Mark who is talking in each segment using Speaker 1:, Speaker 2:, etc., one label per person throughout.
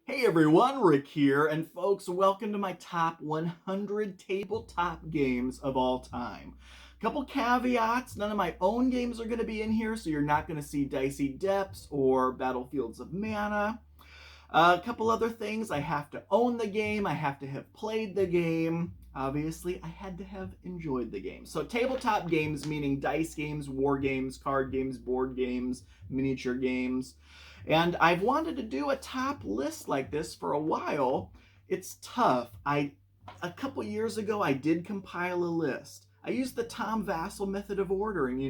Speaker 1: Hey everyone, Rick here, and folks, welcome to my top 100 tabletop games of all time. Couple caveats, none of my own games are going to be in here, so you're not going to see Dicey Depths or Battlefields of Mana. A couple other things, I have to own the game, I have to have played the game. Obviously, I had to have enjoyed the game. So tabletop games, meaning dice games, war games, card games, board games, miniature games. And I've wanted to do a top list like this for a while. It's tough. A couple years ago, I did compile a list. I used the Tom Vassal method of ordering.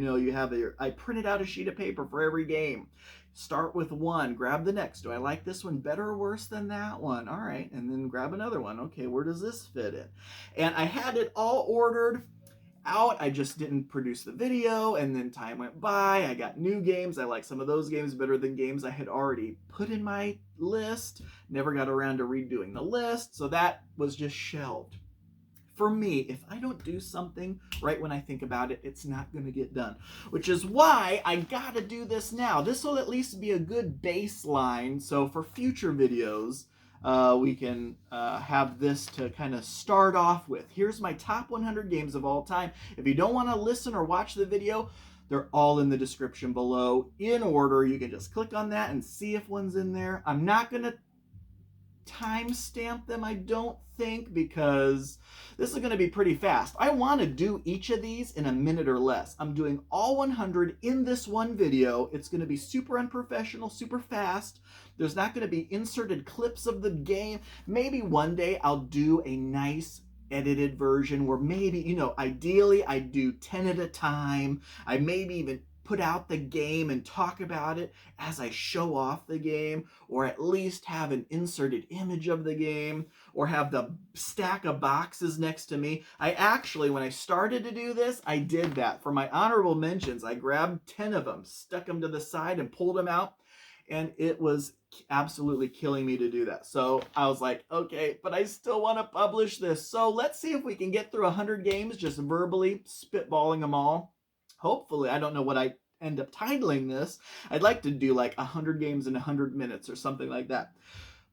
Speaker 1: I printed out a sheet of paper for every game. Start with one, grab the next. Do I like this one better or worse than that one? All right, and then grab another one. Okay, where does this fit in? And I had it all ordered out. I just didn't produce the video, and then time went by. I got new games. I like some of those games better than games I had already put in my list. Never got around to redoing the list, so that was just shelved. For me, if I don't do something right when I think about it, it's not going to get done. Which is why I got to do this now. This will at least be a good baseline, so for future videos, we can have this to kind of start off with. Here's my top 100 games of all time. If you don't want to listen or watch the video, they're all in the description below in order. You can just click on that and see if one's in there. I'm not going to timestamp them, I don't think, because this is going to be pretty fast. I want to do each of these in a minute or less. I'm doing all 100 in this one video. It's going to be super unprofessional, super fast. There's not going to be inserted clips of the game. Maybe one day I'll do a nice edited version where maybe, ideally I do 10 at a time. I maybe even put out the game and talk about it as I show off the game, or at least have an inserted image of the game, or have the stack of boxes next to me. I actually, when I started to do this, I did that. For my honorable mentions, I grabbed 10 of them, stuck them to the side and pulled them out, and it was absolutely killing me to do that. So I was like, okay, but I still want to publish this. So let's see if we can get through 100 games just verbally spitballing them all. Hopefully, I don't know what I end up titling this. I'd like to do like 100 games in 100 minutes or something like that.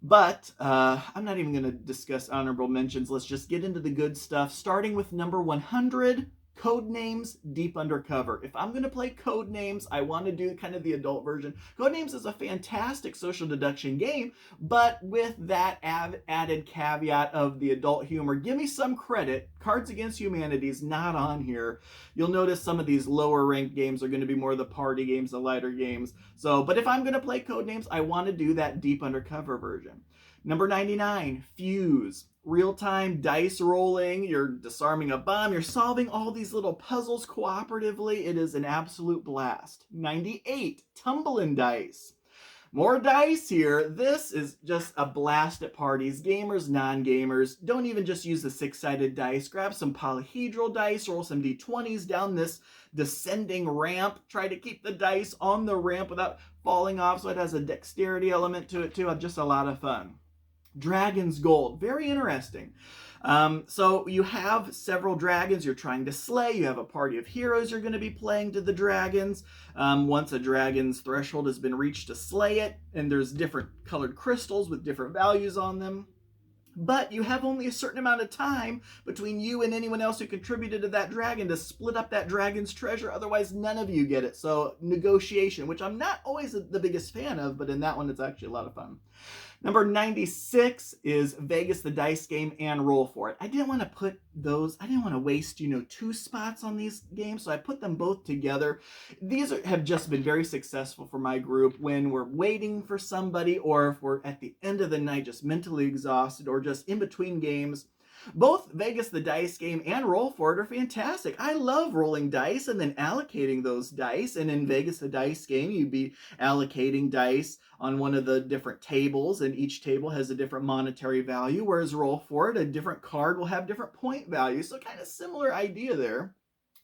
Speaker 1: But I'm not even going to discuss honorable mentions. Let's just get into the good stuff, starting with number 100, Codenames Deep Undercover. If I'm going to play Codenames, I want to do kind of the adult version. Codenames is a fantastic social deduction game, but with that added caveat of the adult humor. Give me some credit. Cards Against Humanity is not on here. You'll notice some of these lower ranked games are going to be more the party games, the lighter games. But if I'm going to play Codenames, I want to do that Deep Undercover version. Number 99, Fuse. Real-time dice rolling, you're disarming a bomb, you're solving all these little puzzles cooperatively. It is an absolute blast. 98, Tumblin Dice. More dice here. This is just a blast at parties. Gamers, non-gamers, don't even just use the 6-sided dice. Grab some polyhedral dice, roll some d20s down this descending ramp. Try to keep the dice on the ramp without falling off, so it has a dexterity element to it too. Just a lot of fun. Dragon's Gold, very interesting. So you have several dragons you're trying to slay. You have a party of heroes you're going to be playing to the dragons. Once a dragon's threshold has been reached to slay it, and there's different colored crystals with different values on them. But you have only a certain amount of time between you and anyone else who contributed to that dragon to split up that dragon's treasure. Otherwise, none of you get it. So negotiation, which I'm not always the biggest fan of, but in that one, it's actually a lot of fun. Number 96 is Vegas the Dice Game and Roll For It. I didn't want to waste, 2 spots on these games, so I put them both together. These have just been very successful for my group when we're waiting for somebody, or if we're at the end of the night just mentally exhausted, or just in between games. Both Vegas the Dice Game and Roll For It are fantastic. I love rolling dice and then allocating those dice. And in Vegas the Dice Game, you'd be allocating dice on one of the different tables, and each table has a different monetary value, whereas Roll For It, a different card will have different point values. So kind of similar idea there.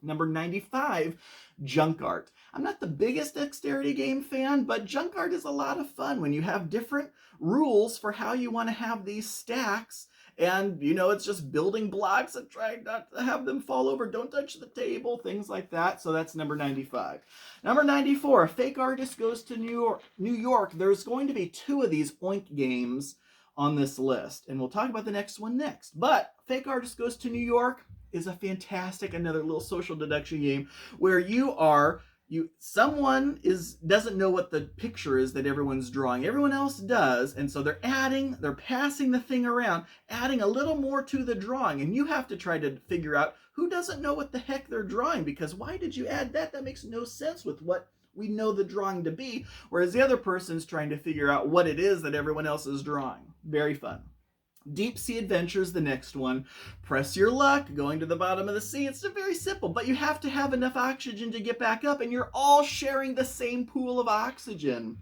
Speaker 1: Number 95, Junk Art. I'm not the biggest dexterity game fan, but Junk Art is a lot of fun when you have different rules for how you want to have these stacks, And, you know, it's just building blocks and trying not to have them fall over. Don't touch the table, things like that. So that's number 95. Number 94, Fake Artist Goes to New York. There's going to be 2 of these Oink games on this list. And we'll talk about the next one next. But Fake Artist Goes to New York is a fantastic, another little social deduction game where someone doesn't know what the picture is that everyone's drawing. Everyone else does, and so they're passing the thing around, adding a little more to the drawing, and you have to try to figure out who doesn't know what the heck they're drawing, because why did you add that? That makes no sense with what we know the drawing to be, whereas the other person's trying to figure out what it is that everyone else is drawing. Very fun. Deep Sea Adventures, the next one. Press your luck, going to the bottom of the sea. It's very simple, but you have to have enough oxygen to get back up, and you're all sharing the same pool of oxygen.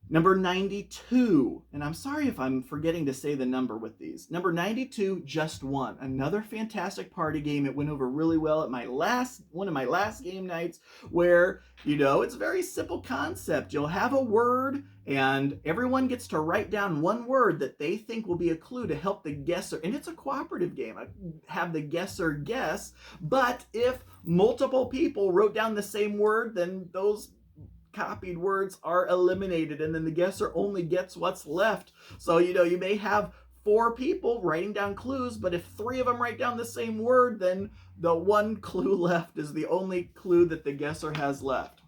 Speaker 1: Number 92, and I'm sorry if I'm forgetting to say the number with these. Number 92, Just One. Another fantastic party game. It went over really well at one of my last game nights, where, you know, it's a very simple concept. You'll have a word, and everyone gets to write down one word that they think will be a clue to help the guesser. And it's a cooperative game. I have the guesser guess, but if multiple people wrote down the same word, then those copied words are eliminated, and then the guesser only gets what's left. So, you know, you may have 4 people writing down clues, but if 3 of them write down the same word, then the one clue left is the only clue that the guesser has left.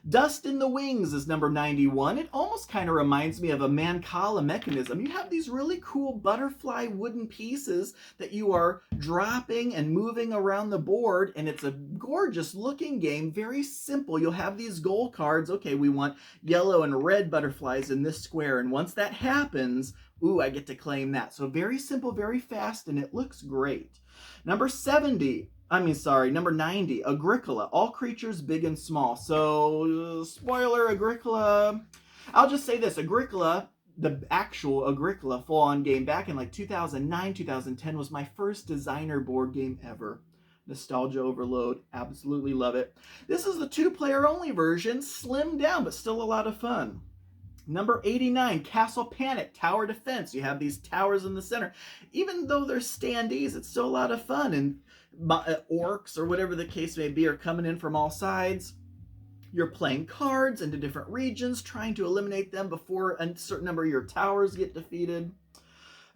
Speaker 1: Dust in the Wings is number 91. It almost kind of reminds me of a Mancala mechanism. You have these really cool butterfly wooden pieces that you are dropping and moving around the board, and it's a gorgeous looking game, very simple. You'll have these goal cards. Okay, we want yellow and red butterflies in this square, and once that happens, ooh, I get to claim that. So very simple, very fast, and it looks great. Number 90, Agricola. All creatures big and small. So, spoiler, Agricola. I'll just say this. Agricola, the actual Agricola full-on game back in like 2009, 2010 was my first designer board game ever. Nostalgia overload. Absolutely love it. This is the 2-player only version. Slimmed down, but still a lot of fun. Number 89, Castle Panic, Tower Defense. You have these towers in the center. Even though they're standees, it's still a lot of fun. And orcs, or whatever the case may be, are coming in from all sides. You're playing cards into different regions, trying to eliminate them before a certain number of your towers get defeated.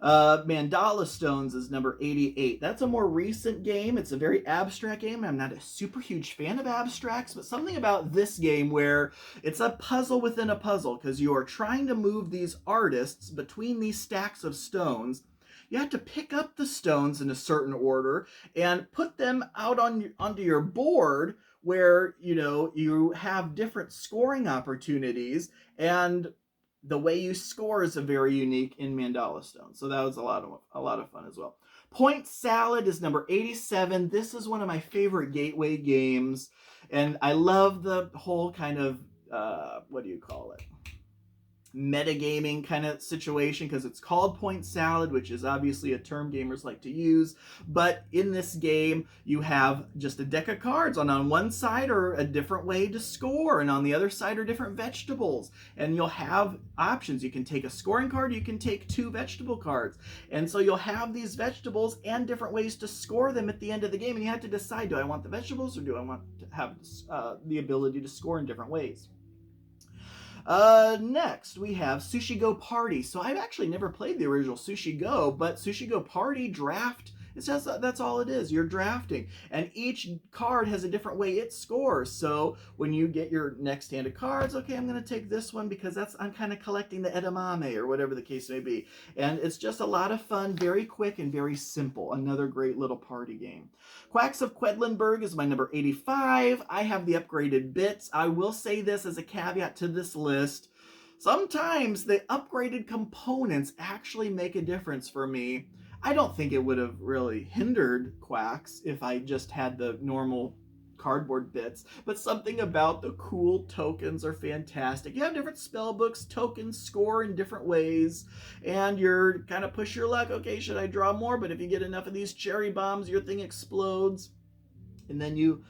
Speaker 1: Mandala Stones is number 88. That's a more recent game. It's a very abstract game. I'm not a super huge fan of abstracts, but something about this game where it's a puzzle within a puzzle, because you are trying to move these artists between these stacks of stones. You have to pick up the stones in a certain order and put them out onto your board, where, you know, you have different scoring opportunities, and the way you score is very unique in Mandala Stones. So that was a lot of fun as well. Point Salad is number 87. This is one of my favorite gateway games, and I love the whole kind of metagaming kind of situation, because it's called Point Salad, which is obviously a term gamers like to use. But in this game, you have just a deck of cards. On one side are a different way to score, and on the other side are different vegetables. And you'll have options. You can take a scoring card, you can take 2 vegetable cards. And so you'll have these vegetables and different ways to score them at the end of the game. And you have to decide, do I want the vegetables, or do I want to have the ability to score in different ways? Next, we have Sushi Go Party. So I've actually never played the original Sushi Go, but Sushi Go Party draft, it's just, that's all it is. You're drafting, and each card has a different way it scores. So when you get your next hand of cards, okay, I'm going to take this one because I'm kind of collecting the edamame, or whatever the case may be. And it's just a lot of fun, very quick and very simple. Another great little party game. Quacks of Quedlinburg is my number 85. I have the upgraded bits. I will say this as a caveat to this list. Sometimes the upgraded components actually make a difference for me. I don't think it would have really hindered Quacks if I just had the normal cardboard bits, but something about the cool tokens are fantastic. You have different spell books, tokens score in different ways, and you're kind of push your luck. Okay, should I draw more? But if you get enough of these cherry bombs, your thing explodes, and then you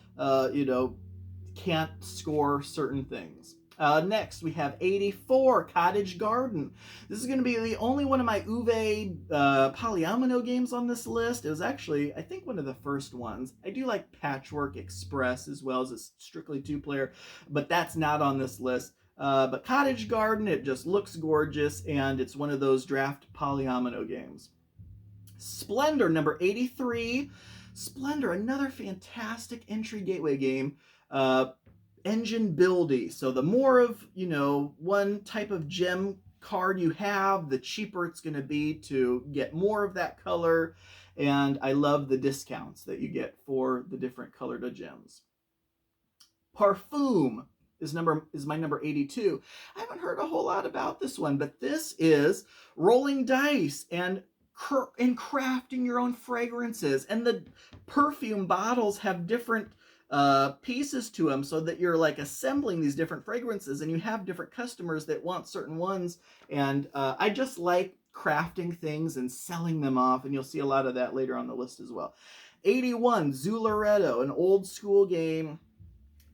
Speaker 1: can't score certain things. Next, we have 84, Cottage Garden. This is going to be the only one of my Uwe Polyomino games on this list. It was actually, I think, one of the first ones. I do like Patchwork Express as well as a strictly two-player, but that's not on this list. But Cottage Garden, it just looks gorgeous, and it's one of those draft Polyomino games. Splendor, number 83. Splendor, another fantastic entry gateway game. Engine buildy. So the more of, one type of gem card you have, the cheaper it's going to be to get more of that color. And I love the discounts that you get for the different colored gems. Parfum is my number 82. I haven't heard a whole lot about this one, but this is rolling dice and crafting your own fragrances. And the perfume bottles have different pieces to them, so that you're like assembling these different fragrances, and you have different customers that want certain ones. And I just like crafting things and selling them off, and you'll see a lot of that later on the list as well. 81, Zoo Loretto, an old school game.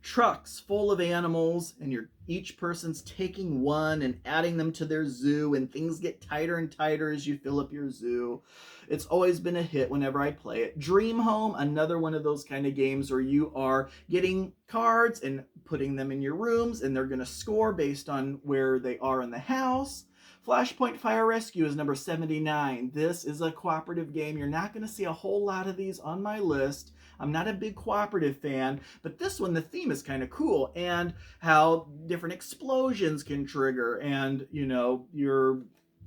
Speaker 1: Trucks full of animals, and each person's taking one and adding them to their zoo, and things get tighter and tighter as you fill up your zoo. It's always been a hit whenever I play it. Dream Home, another one of those kind of games where you are getting cards and putting them in your rooms, and they're going to score based on where they are in the house. Flashpoint Fire Rescue is number 79. This is a cooperative game. You're not going to see a whole lot of these on my list. I'm not a big cooperative fan, but this one, the theme is kind of cool, and how different explosions can trigger, and,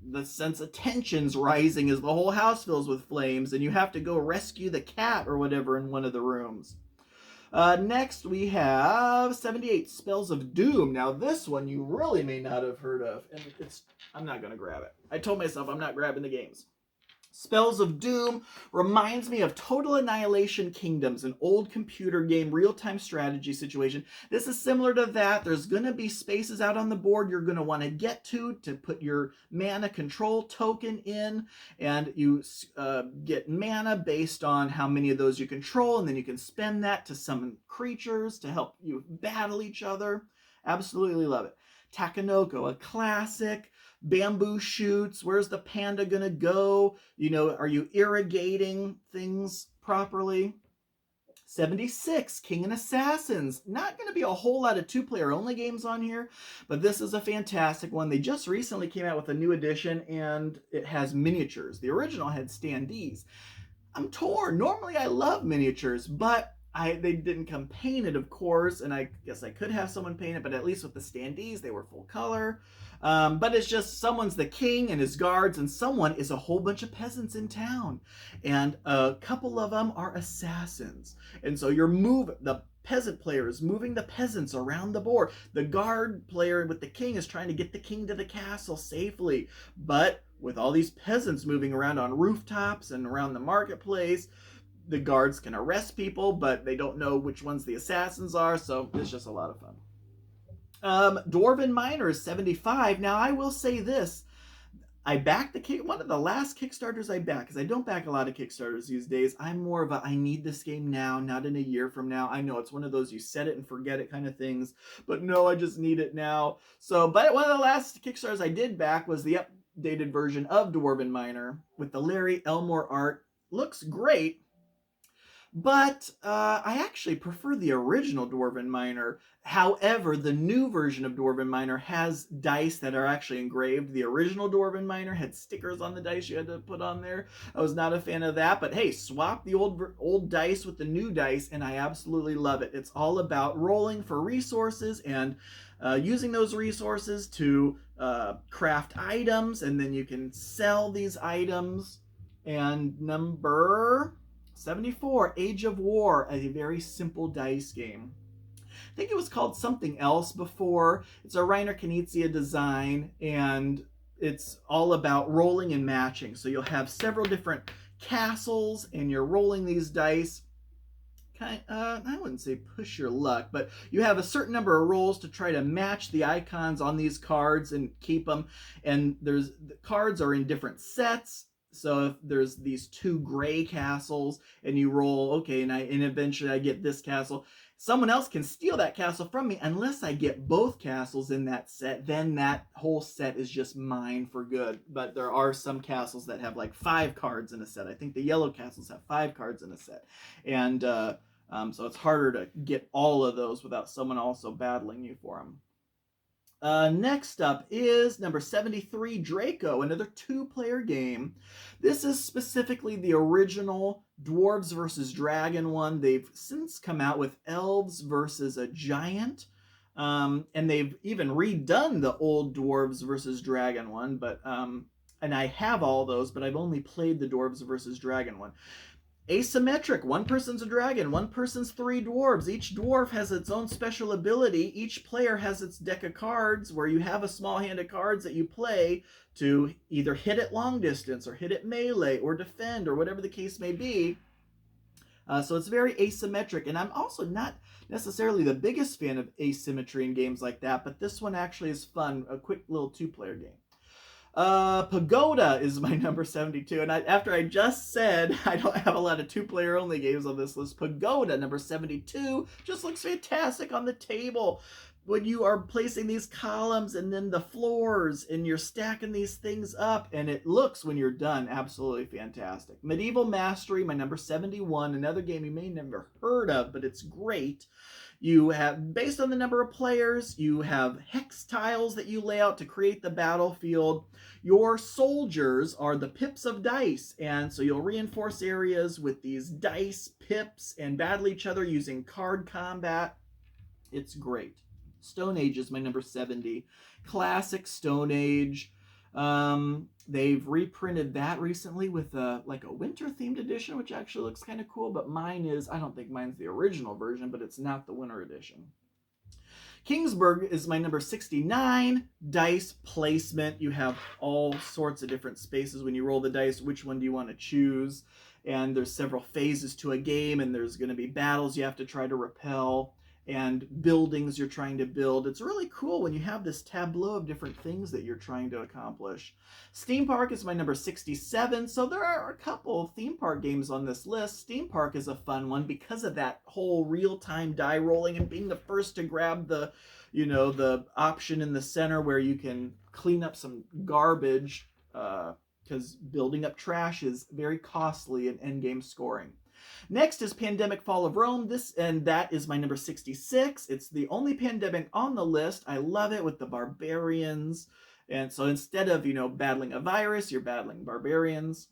Speaker 1: the sense of tension's rising as the whole house fills with flames, and you have to go rescue the cat or whatever in one of the rooms. Next, we have 78, Spells of Doom. Now, this one you really may not have heard of, and I'm not going to grab it. I told myself I'm not grabbing the games. Spells of Doom reminds me of Total Annihilation Kingdoms, an old computer game, real-time strategy situation. This is similar to that. There's going to be spaces out on the board you're going to want to get to put your mana control token in, and you get mana based on how many of those you control, and then you can spend that to summon creatures to help you battle each other. Absolutely love it. Takenoko, a classic. Bamboo shoots. Where's the panda gonna go? Are you irrigating things properly? 76, King and Assassins. Not going to be a whole lot of two-player only games on here, but this is a fantastic one. They just recently came out with a new edition, and it has miniatures. The original had standees. I'm torn. Normally I love miniatures, but they didn't come painted, of course, and I guess I could have someone paint it, but at least with the standees, they were full color. But it's just someone's the king and his guards, and someone is a whole bunch of peasants in town. And a couple of them are assassins. And so the peasant player is moving the peasants around the board. The guard player with the king is trying to get the king to the castle safely. But with all these peasants moving around on rooftops and around the marketplace, the guards can arrest people, but they don't know which ones the assassins are, so it's just a lot of fun. Dwarven Miner is 75. Now, I will say this. I backed one of the last Kickstarters I backed, because I don't back a lot of Kickstarters these days. I'm more of I need this game now, not in a year from now. I know it's one of those you set it and forget it kind of things, but no, I just need it now. But one of the last Kickstarters I did back was the updated version of Dwarven Miner with the Larry Elmore art. Looks great. But I actually prefer the original Dwarven Miner. However, the new version of Dwarven Miner has dice that are actually engraved. The original Dwarven Miner had stickers on the dice you had to put on there. I was not a fan of that, but hey, swap the old dice with the new dice, and I absolutely love it. It's all about rolling for resources and using those resources to craft items, and then you can sell these items. And number 74, Age of War, a very simple dice game. I think it was called something else before. It's a Reiner Knizia design, and it's all about rolling and matching. So you'll have several different castles, and you're rolling these dice. I wouldn't say push your luck, but you have a certain number of rolls to try to match the icons on these cards and keep them. And the cards are in different sets. So if there's these two gray castles and you roll, okay, and eventually I get this castle. someone else can steal that castle from me unless I get both castles in that set. Then that whole set is just mine for good. But there are some castles that have like 5 cards in a set. I think the yellow castles have 5 cards in a set. And so it's harder to get all of those without someone also battling you for them. Next up is number 73, Drako, another 2-player game. This is specifically the original Dwarves versus Dragon one. They've since come out with Elves versus a Giant. And they've even redone the old Dwarves versus Dragon one. But and I have all those, but I've only played the Dwarves versus Dragon one. Asymmetric. One person's a dragon, one person's 3 dwarves. Each dwarf has its own special ability. Each player has its deck of cards where you have a small hand of cards that you play to either hit at long distance or hit at melee or defend or whatever the case may be. So it's very asymmetric, and I'm also not necessarily the biggest fan of asymmetry in games like that, but this one actually is fun, a quick little 2-player game. Pagoda is my number 72, and after I just said I don't have a lot of 2-player only games on this list, Pagoda, number 72, just looks fantastic on the table. When you are placing these columns and then the floors, and you're stacking these things up, and it looks, when you're done, absolutely fantastic. Medieval Mastery, my number 71, another game you may never heard of, but it's great. You have, based on the number of players, you have hex tiles that you lay out to create the battlefield. Your soldiers are the pips of dice, and so you'll reinforce areas with these dice pips and battle each other using card combat. It's great. Stone Age is my number 70. Classic Stone Age. They've reprinted that recently with like a winter themed edition, which actually looks kind of cool, but mine is, I don't think mine's the original version, but it's not the winter edition. Kingsburg is my number 69. Dice placement. You have all sorts of different spaces when you roll the dice. Which one do you want to choose? And there's several phases to a game, and there's going to be battles you have to try to repel, and buildings you're trying to build. It's really cool when you have this tableau of different things that you're trying to accomplish. Theme Park is my number 67, so there are a couple of theme park games on this list. Theme Park is a fun one because of that whole real-time die rolling and being the first to grab the, you know, the option in the center where you can clean up some garbage, because building up trash is very costly in endgame scoring. Next is Pandemic Fall of Rome. That is my number 66. It's the only Pandemic on the list. I love it with the barbarians. And so instead of, you know, battling a virus, you're battling barbarians.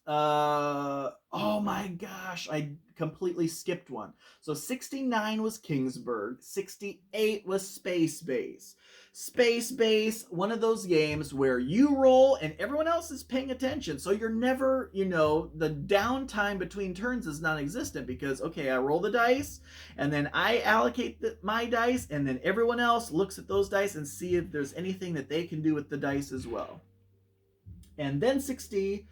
Speaker 1: Oh my gosh, I completely skipped one. So 69 was Kingsburg. 68 was Space Base. Space Base, one of those games where you roll and everyone else is paying attention. So you're never, you know, the downtime between turns is non-existent because, okay, I roll the dice and then I allocate my dice and then everyone else looks at those dice and see if there's anything that they can do with the dice as well. And then 67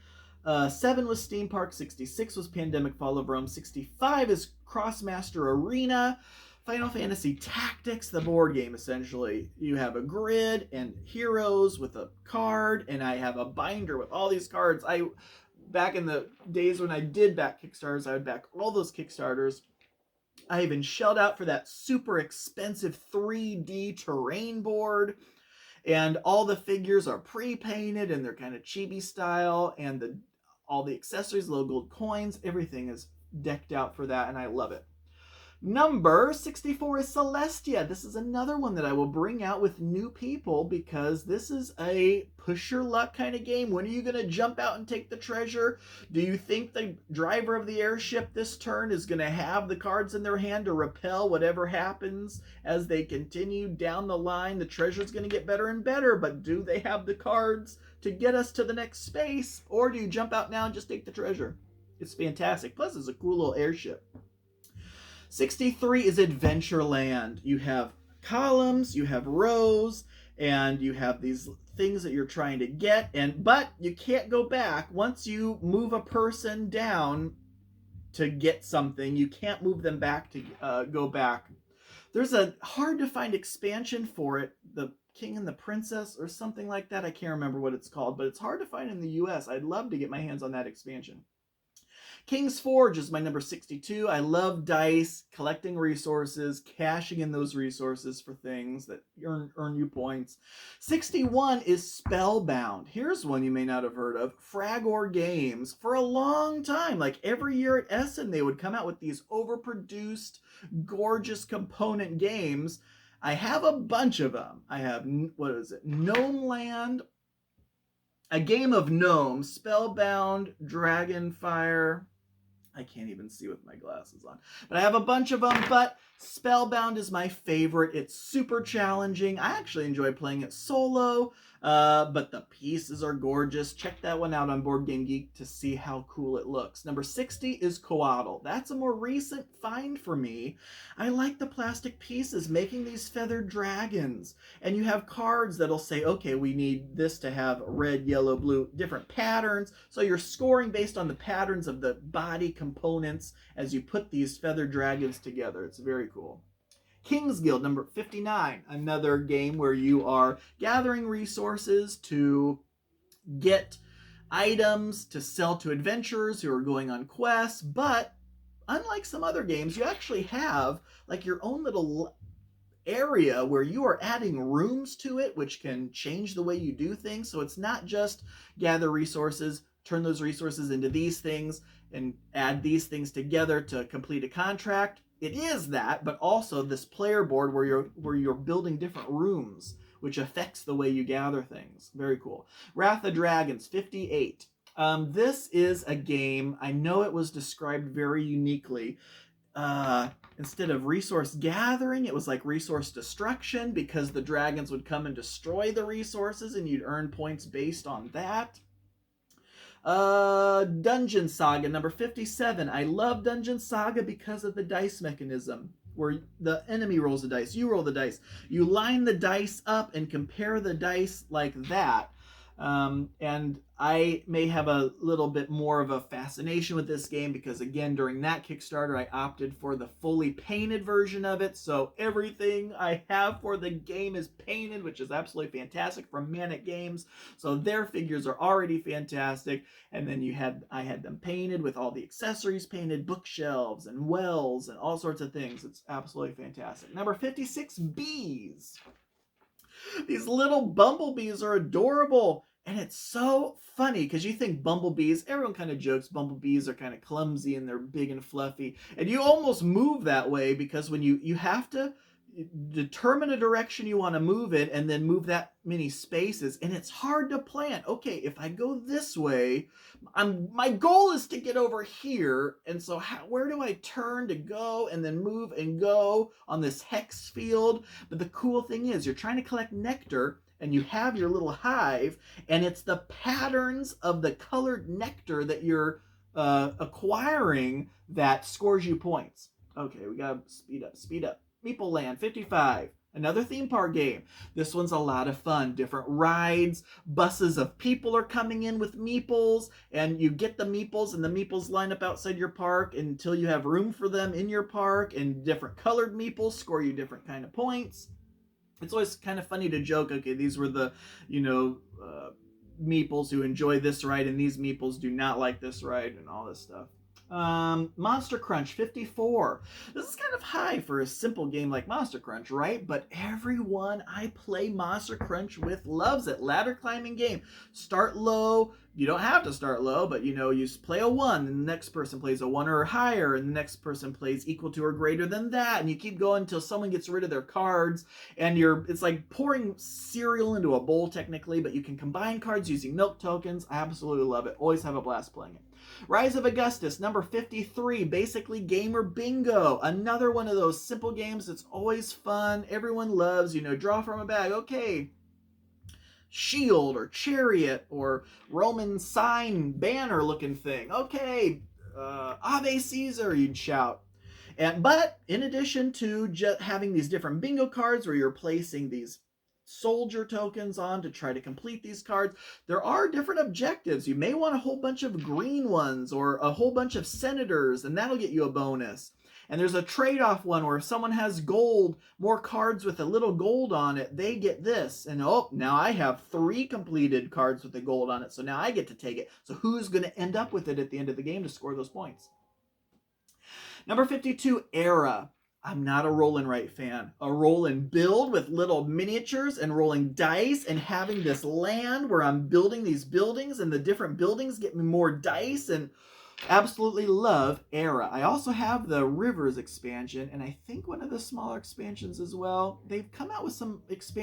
Speaker 1: was Theme Park, 66 was Pandemic Fall of Rome, 65 is Krosmaster Arena. Final Fantasy Tactics, the board game, essentially. You have a grid and heroes with a card, and I have a binder with all these cards. Back in the days when I did back Kickstarters, I would back all those Kickstarters. I even shelled out for that super expensive 3D terrain board, and all the figures are pre-painted, and they're kind of chibi style, and all the accessories, little gold coins, everything is decked out for that, and I love it. Number 64 is Celestia. This is another one that I will bring out with new people because this is a push your luck kind of game. When are you going to jump out and take the treasure? Do you think the driver of the airship this turn is going to have the cards in their hand to repel whatever happens as they continue down the line? The treasure's going to get better and better, but do they have the cards to get us to the next space? Or do you jump out now and just take the treasure? It's fantastic. Plus, it's a cool little airship. 63 is Adventureland. You have columns, you have rows, and you have these things that you're trying to get, but you can't go back. Once you move a person down to get something, you can't move them back to go back. There's a hard to find expansion for it, the King and the Princess or something like that. I can't remember what it's called, but it's hard to find in the US. I'd love to get my hands on that expansion. King's Forge is my number 62. I love dice, collecting resources, cashing in those resources for things that earn you points. 61 is Spellbound. Here's one you may not have heard of. Fragor Games. For a long time, like every year at Essen, they would come out with these overproduced, gorgeous component games. I have a bunch of them. I have, what is it? Gnome Land, A Game of Gnomes, Spellbound, Dragonfire. I can't even see with my glasses on. But I have a bunch of them, but Spellbound is my favorite. It's super challenging. I actually enjoy playing it solo, but the pieces are gorgeous. Check that one out on Board Game Geek to see how cool it looks. Number 60 is Coatl. That's a more recent find for me. I like the plastic pieces, making these feathered dragons. And you have cards that'll say, okay, we need this to have red, yellow, blue, different patterns. So you're scoring based on the patterns of the body components as you put these feathered dragons together. It's very cool. King's Guild, number 59, another game where you are gathering resources to get items to sell to adventurers who are going on quests, but unlike some other games, you actually have like your own little area where you are adding rooms to it, which can change the way you do things. So it's not just gather resources, turn those resources into these things, and add these things together to complete a contract. It is that, but also this player board where you're building different rooms, which affects the way you gather things. Very cool. Wrath of Dragons, 58. This is a game, I know it was described very uniquely. Instead of resource gathering, it was like resource destruction, because the dragons would come and destroy the resources and you'd earn points based on that. Dungeon Saga, number 57. I love Dungeon Saga because of the dice mechanism, where the enemy rolls the dice, you roll the dice. You line the dice up and compare the dice like that. And I may have a little bit more of a fascination with this game because, again, during that Kickstarter, I opted for the fully painted version of it. So everything I have for the game is painted, which is absolutely fantastic from Manic Games. So their figures are already fantastic. And then I had them painted with all the accessories painted, bookshelves and wells and all sorts of things. It's absolutely fantastic. Number 56, Bees. These little bumblebees are adorable. And it's so funny because you think bumblebees, everyone kind of jokes bumblebees are kind of clumsy and they're big and fluffy. And you almost move that way because when you have to determine a direction you want to move it and then move that many spaces. And it's hard to plan. Okay, if I go this way, my goal is to get over here. And so where do I turn to go and then move and go on this hex field? But the cool thing is you're trying to collect nectar, and you have your little hive, and it's the patterns of the colored nectar that you're acquiring that scores you points. Okay, we gotta speed up. Meeple Land, 55. Another theme park game. This one's a lot of fun. Different rides, buses of people are coming in with meeples, and you get the meeples, and the meeples line up outside your park until you have room for them in your park, and different colored meeples score you different kind of points. It's always kind of funny to joke, okay, these were the, meeples who enjoy this ride, and these meeples do not like this ride, and all this stuff. Monster Crunch, 54. This is kind of high for a simple game like Monster Crunch, right? But everyone I play Monster Crunch with loves it. Ladder climbing game. Start low. You don't have to start low, but you play a 1, and the next person plays a 1 or higher, and the next person plays equal to or greater than that, and you keep going until someone gets rid of their cards, and it's like pouring cereal into a bowl technically, but you can combine cards using milk tokens. I absolutely love it. Always have a blast playing it. Rise of Augustus, number 53, basically gamer bingo. Another one of those simple games that's always fun. Everyone loves, draw from a bag. Okay. Shield or chariot or Roman sign banner looking thing. Okay, Ave Caesar, you'd shout. But in addition to just having these different bingo cards where you're placing these soldier tokens on to try to complete these cards, there are different objectives. You may want a whole bunch of green ones or a whole bunch of senators, and that'll get you a bonus. And there's a trade-off one where if someone has gold, more cards with a little gold on it, they get this. And oh, now I have 3 completed cards with the gold on it, so now I get to take it. So who's going to end up with it at the end of the game to score those points? Number 52, Era. I'm not a roll and write fan. A roll and build with little miniatures and rolling dice and having this land where I'm building these buildings and the different buildings get me more dice, and absolutely love Era. I also have the Rivers expansion, and I think one of the smaller expansions as well. They've come out with some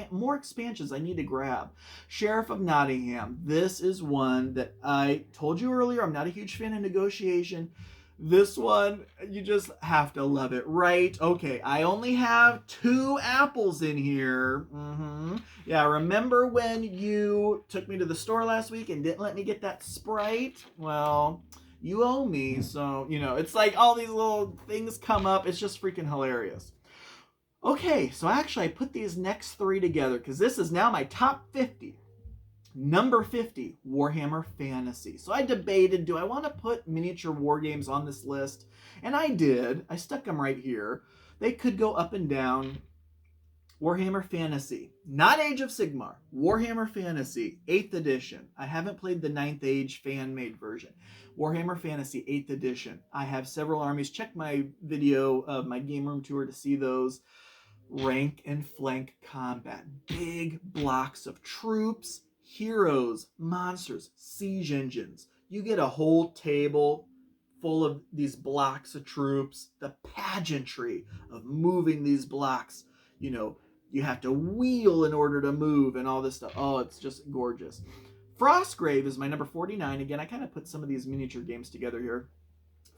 Speaker 1: more expansions I need to grab. Sheriff of Nottingham. This is one that I told you earlier, I'm not a huge fan of negotiation. This one, you just have to love it, right? Okay, I only have 2 apples in here. Yeah, remember when you took me to the store last week and didn't let me get that Sprite? Well, you owe me. So, you know, it's like all these little things come up. It's just freaking hilarious. Okay, so actually I put these next 3 together because this is now my top 50. Number 50, Warhammer Fantasy. So I debated, do I want to put miniature war games on this list? And I did. I stuck them right here. They could go up and down. Warhammer Fantasy. Not Age of Sigmar. Warhammer Fantasy, 8th edition. I haven't played the 9th Age fan-made version. Warhammer Fantasy, 8th edition. I have several armies. Check my video of my game room tour to see those. Rank and flank combat. Big blocks of troops. Heroes, monsters, siege engines. You get a whole table full of these blocks of troops. The pageantry of moving these blocks. You know, you have to wheel in order to move and all this stuff. Oh, it's just gorgeous. Frostgrave is my number 49. Again, I kind of put some of these miniature games together here.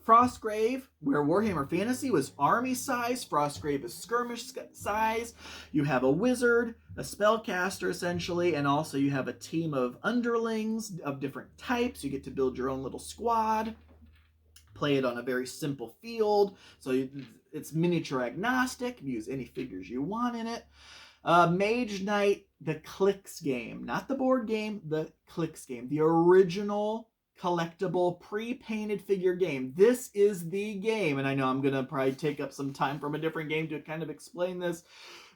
Speaker 1: Frostgrave, where Warhammer Fantasy was army size, Frostgrave is skirmish size. You have a wizard, a spellcaster essentially, and also you have a team of underlings of different types. You get to build your own little squad, play it on a very simple field. So it's miniature agnostic. You use any figures you want in it. Mage Knight, the Clicks game, not the board game, the Clicks game, the original collectible pre-painted figure game. This is the game, and I know I'm gonna probably take up some time from a different game to kind of explain this.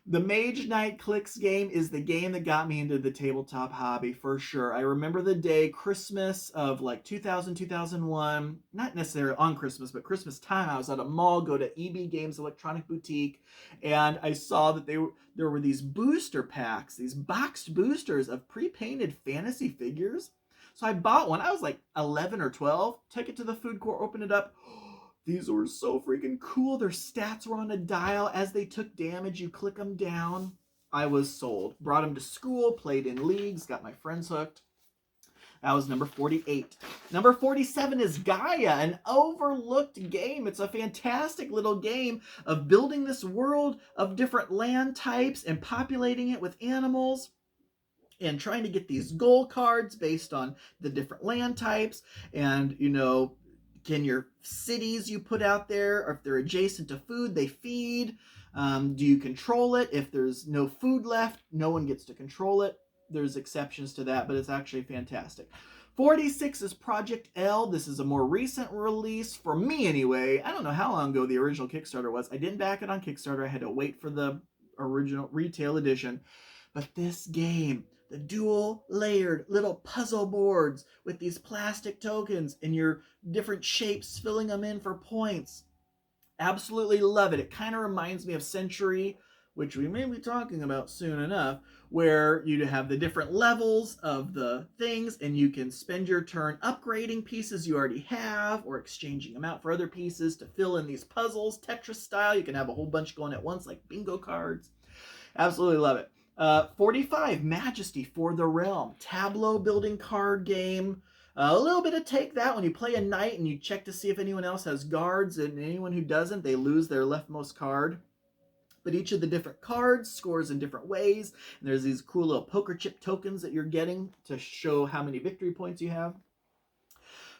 Speaker 1: The Mage Knight Clicks game is the game that got me into the tabletop hobby for sure. I remember the day, Christmas of like 2000, 2001, not necessarily on Christmas, but Christmas time, I was at a mall, go to EB Games Electronic Boutique, and I saw that there were these booster packs, these boxed boosters of pre-painted fantasy figures. So I bought one. I was like 11 or 12. Took it to the food court, opened it up. These were so freaking cool. Their stats were on a dial. As they took damage, you click them down. I was sold. Brought them to school, played in leagues, got my friends hooked. That was number 48. Number 47 is Gaia, an overlooked game. It's a fantastic little game of building this world of different land types and populating it with animals, and trying to get these goal cards based on the different land types. And, you know, can your cities you put out there, or if they're adjacent to food, they feed. Do you control it? If there's no food left, no one gets to control it. There's exceptions to that, but it's actually fantastic. 46 is Project L. This is a more recent release, for me anyway. I don't know how long ago the original Kickstarter was. I didn't back it on Kickstarter. I had to wait for the original retail edition. But this game, the dual layered little puzzle boards with these plastic tokens and your different shapes, filling them in for points. Absolutely love it. It kind of reminds me of Century, which we may be talking about soon enough, where you have the different levels of the things and you can spend your turn upgrading pieces you already have or exchanging them out for other pieces to fill in these puzzles, Tetris style. You can have a whole bunch going at once like bingo cards. Absolutely love it. 45, Majesty for the Realm. Tableau building card game. A little bit of take that when you play a knight and you check to see if anyone else has guards, and anyone who doesn't, they lose their leftmost card. But each of the different cards scores in different ways. And there's these cool little poker chip tokens that you're getting to show how many victory points you have.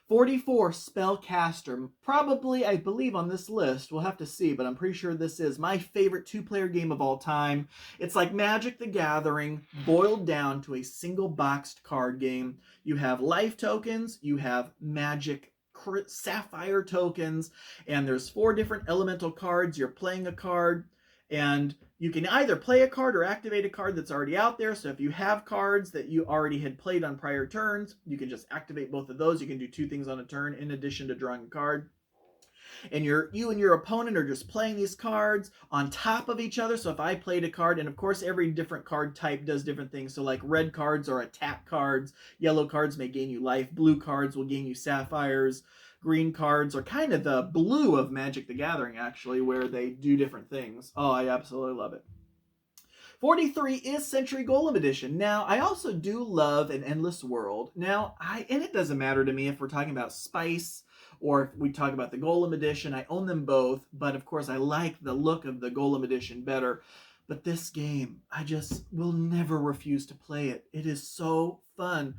Speaker 1: 44, Spellcaster. Probably, I believe on this list, we'll have to see, but I'm pretty sure this is my favorite 2-player game of all time. It's like Magic the Gathering, boiled down to a single boxed card game. You have life tokens, you have magic sapphire tokens, and there's 4 different elemental cards. You're playing a card, and you can either play a card or activate a card that's already out there. So if you have cards that you already had played on prior turns, you can just activate both of those. You can do 2 things on a turn in addition to drawing a card. And you and your opponent are just playing these cards on top of each other. So if I played a card, and of course every different card type does different things. So like red cards are attack cards, yellow cards may gain you life, blue cards will gain you sapphires, green cards are kind of the blue of Magic the Gathering, actually, where they do different things. Oh, I absolutely love it. 43 is Century Golem Edition. Now, I also do love an Endless World. Now, and it doesn't matter to me if we're talking about Spice or if we talk about the Golem Edition. I own them both, but of course I like the look of the Golem Edition better. But this game, I just will never refuse to play it. It is so fun.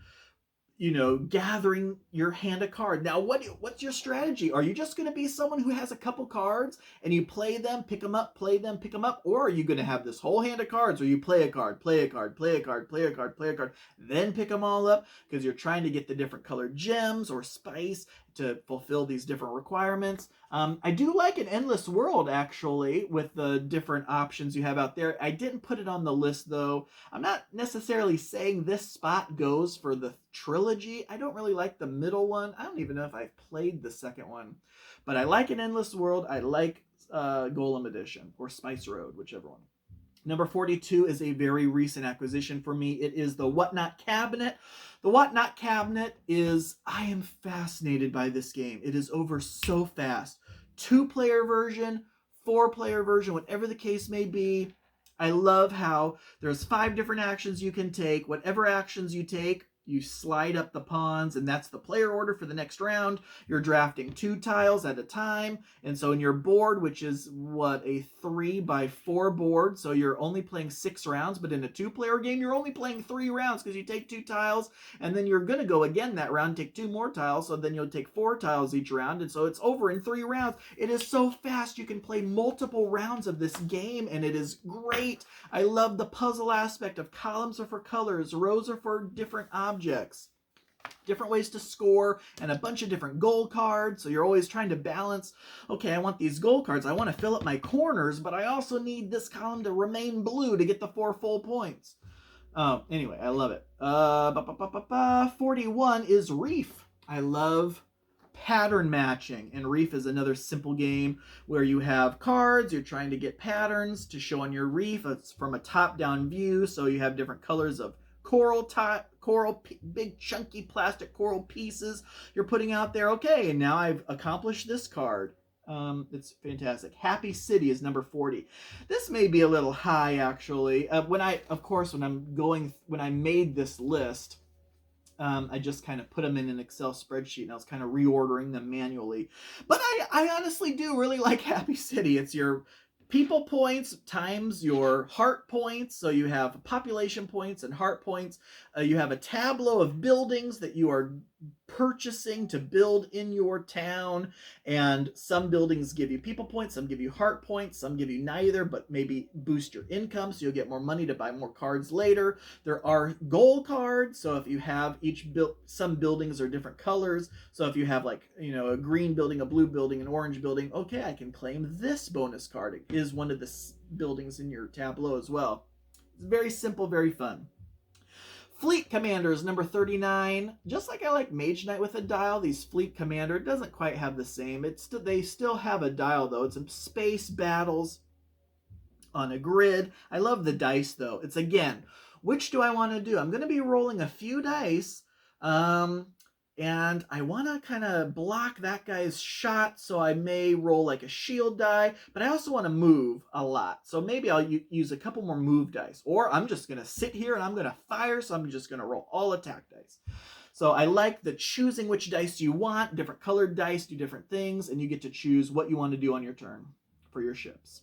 Speaker 1: You know, gathering your hand a card. Now, what's your strategy? Are you just going to be someone who has a couple cards and you play them, pick them up, play them, pick them up? Or are you going to have this whole hand of cards where you play a card, play a card, play a card, play a card, play a card, then pick them all up because you're trying to get the different colored gems or spice to fulfill these different requirements? I do like an Endless World, actually, with the different options you have out there. I didn't put it on the list, though. I'm not necessarily saying this spot goes for the trilogy. I don't really like the middle one. I don't even know if I've played the second one. But I like an Endless World. I like Golem Edition, or Spice Road, whichever one. Number 42 is a very recent acquisition for me. It is the Whatnot Cabinet. The Whatnot Cabinet is, I am fascinated by this game. It is over so fast. 2-player version, 4-player version, whatever the case may be. I love how there's 5 different actions you can take. Whatever actions you take, you slide up the pawns, and that's the player order for the next round. You're drafting 2 tiles at a time, and so in your board, which is, a 3x4 board, so you're only playing 6 rounds, but in a 2-player game, you're only playing 3 rounds because you take 2 tiles, and then you're going to go again that round, take 2 more tiles, so then you'll take 4 tiles each round, and so it's over in 3 rounds. It is so fast. You can play multiple rounds of this game, and it is great. I love the puzzle aspect of columns are for colors, rows are for different objects, different ways to score, and a bunch of different goal cards. So you're always trying to balance, okay, I want these goal cards. I want to fill up my corners, but I also need this column to remain blue to get the 4 full points. Anyway, I love it. 41 is Reef. I love pattern matching, and Reef is another simple game where you have cards, you're trying to get patterns to show on your reef. It's from a top-down view, so you have different colors of coral, big chunky plastic coral pieces you're putting out there. Okay, and now I've accomplished this card. It's fantastic. Happy City is number 40. This may be a little high, actually. When I made this list, I just kind of put them in an Excel spreadsheet, and I was kind of reordering them manually. But I honestly do really like Happy City. It's your people points times your heart points. So you have population points and heart points. You have a tableau of buildings that you are purchasing to build in your town, and some buildings give you people points, some give you heart points, some give you neither, but maybe boost your income so you'll get more money to buy more cards later. There are goal cards, so if you have some buildings are different colors, so if you have a green building, a blue building, an orange building, okay, I can claim this bonus card. It is one of the buildings in your tableau as well. It's very simple, very fun. Fleet Commanders, number 39. Just like I like Mage Knight with a dial, these Fleet Commander, it doesn't quite have the same. They still have a dial, though. It's space battles on a grid. I love the dice, though. It's, again, which do I want to do? I'm going to be rolling a few dice, and I want to kind of block that guy's shot, so I may roll like a shield die, but I also want to move a lot. So maybe I'll use a couple more move dice, or I'm just going to sit here and I'm going to fire, so I'm just going to roll all attack dice. So I like the choosing which dice you want. Different colored dice do different things, and you get to choose what you want to do on your turn for your ships.